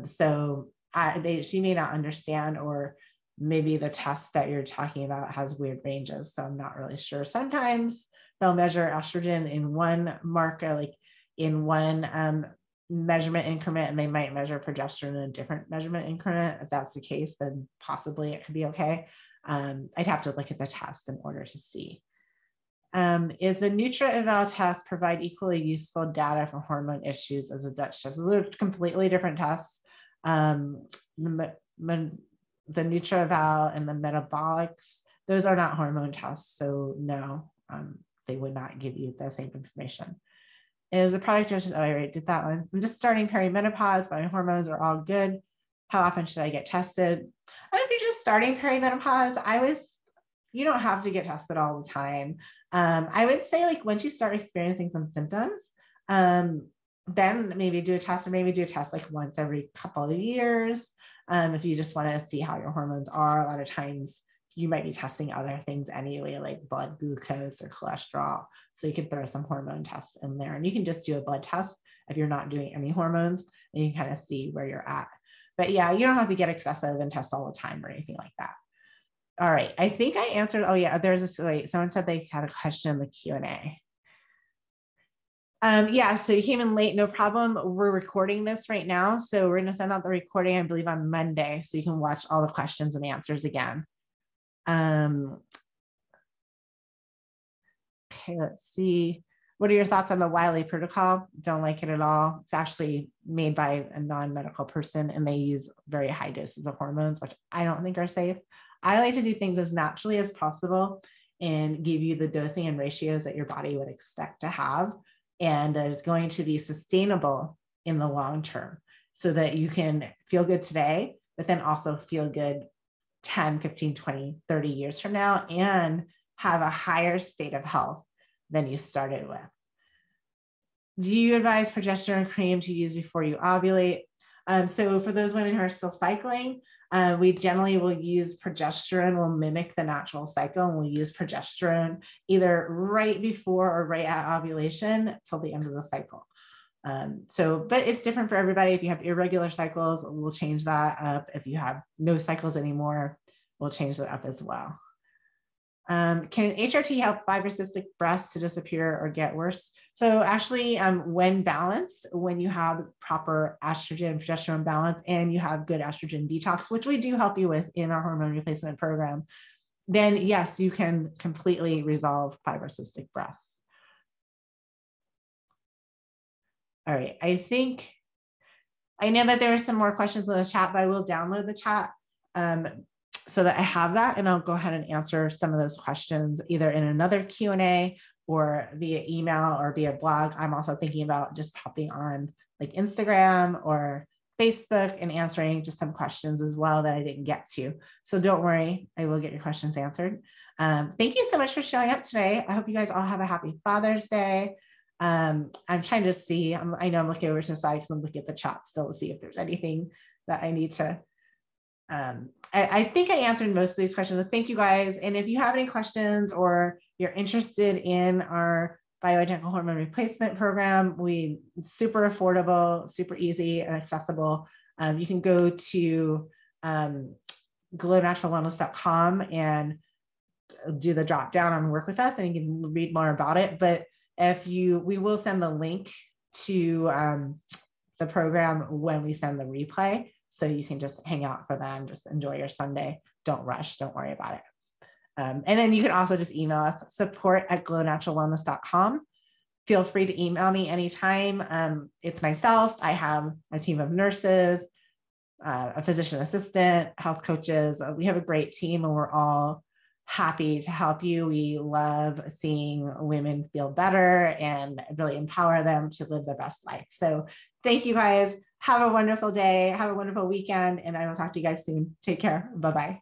Speaker 1: So she may not understand, or maybe the test that you're talking about has weird ranges. So I'm not really sure. Sometimes they'll measure estrogen in one marker, like in one measurement increment, and they might measure progesterone in a different measurement increment. If that's the case, then possibly it could be okay. I'd have to look at the test in order to see. Is the NutraEval test provide equally useful data for hormone issues as a Dutch test? Those are completely different tests. The NutraEval and the metabolics, those are not hormone tests. So no, they would not give you the same information. Is the product dosage, oh, I already did that one. I'm just starting perimenopause, but my hormones are all good. How often should I get tested? If you're just starting perimenopause, you don't have to get tested all the time. I would say like once you start experiencing some symptoms, then maybe do a test, or maybe do a test like once every couple of years. If you just want to see how your hormones are, a lot of times you might be testing other things anyway, like blood glucose or cholesterol. So you could throw some hormone tests in there, and you can just do a blood test if you're not doing any hormones, and you can kind of see where you're at. But yeah, you don't have to get excessive and test all the time or anything like that. All right, I think I answered. Oh yeah, wait, someone said they had a question in the Q&A. Yeah, so you came in late, no problem. We're recording this right now. So we're gonna send out the recording, I believe, on Monday, so you can watch all the questions and answers again. Okay, let's see. What are your thoughts on the Wiley protocol? Don't like it at all. It's actually made by a non-medical person, and they use very high doses of hormones, which I don't think are safe. I like to do things as naturally as possible and give you the dosing and ratios that your body would expect to have, and that is going to be sustainable in the long term, so that you can feel good today, but then also feel good 10, 15, 20, 30 years from now, and have a higher state of health than you started with. Do you advise progesterone cream to use before you ovulate? So for those women who are still cycling, We generally will use progesterone, will mimic the natural cycle, and we'll use progesterone either right before or right at ovulation till the end of the cycle. But it's different for everybody. If you have irregular cycles, we'll change that up. If you have no cycles anymore, we'll change that up as well. Can HRT help fibrocystic breasts to disappear or get worse? So actually, when balanced, when you have proper estrogen, progesterone balance, and you have good estrogen detox, which we do help you with in our hormone replacement program, then yes, you can completely resolve fibrocystic breasts. All right, I know that there are some more questions in the chat, but I will download the chat so that I have that, and I'll go ahead and answer some of those questions either in another Q&A or via email or via blog. I'm also thinking about just popping on like Instagram or Facebook and answering just some questions as well that I didn't get to. So don't worry, I will get your questions answered. Thank you so much for showing up today. I hope you guys all have a happy Father's Day. I'm trying to see, I know I'm looking over to the side because I'm looking at the chat still to see if there's anything that I need to, I think I answered most of these questions. Thank you guys. And if you have any questions or you're interested in our bioidentical hormone replacement program, it's super affordable, super easy and accessible. You can go to glownaturalwellness.com and do the drop down on work with us, and you can read more about it. But we will send the link to the program when we send the replay. So you can just hang out for them, just enjoy your Sunday. Don't rush, don't worry about it. And then you can also just email us, support@glownaturalwellness.com. Feel free to email me anytime. It's myself. I have a team of nurses, a physician assistant, health coaches. We have a great team, and we're all happy to help you. We love seeing women feel better and really empower them to live their best life. So thank you guys. Have a wonderful day. Have a wonderful weekend. And I will talk to you guys soon. Take care. Bye-bye.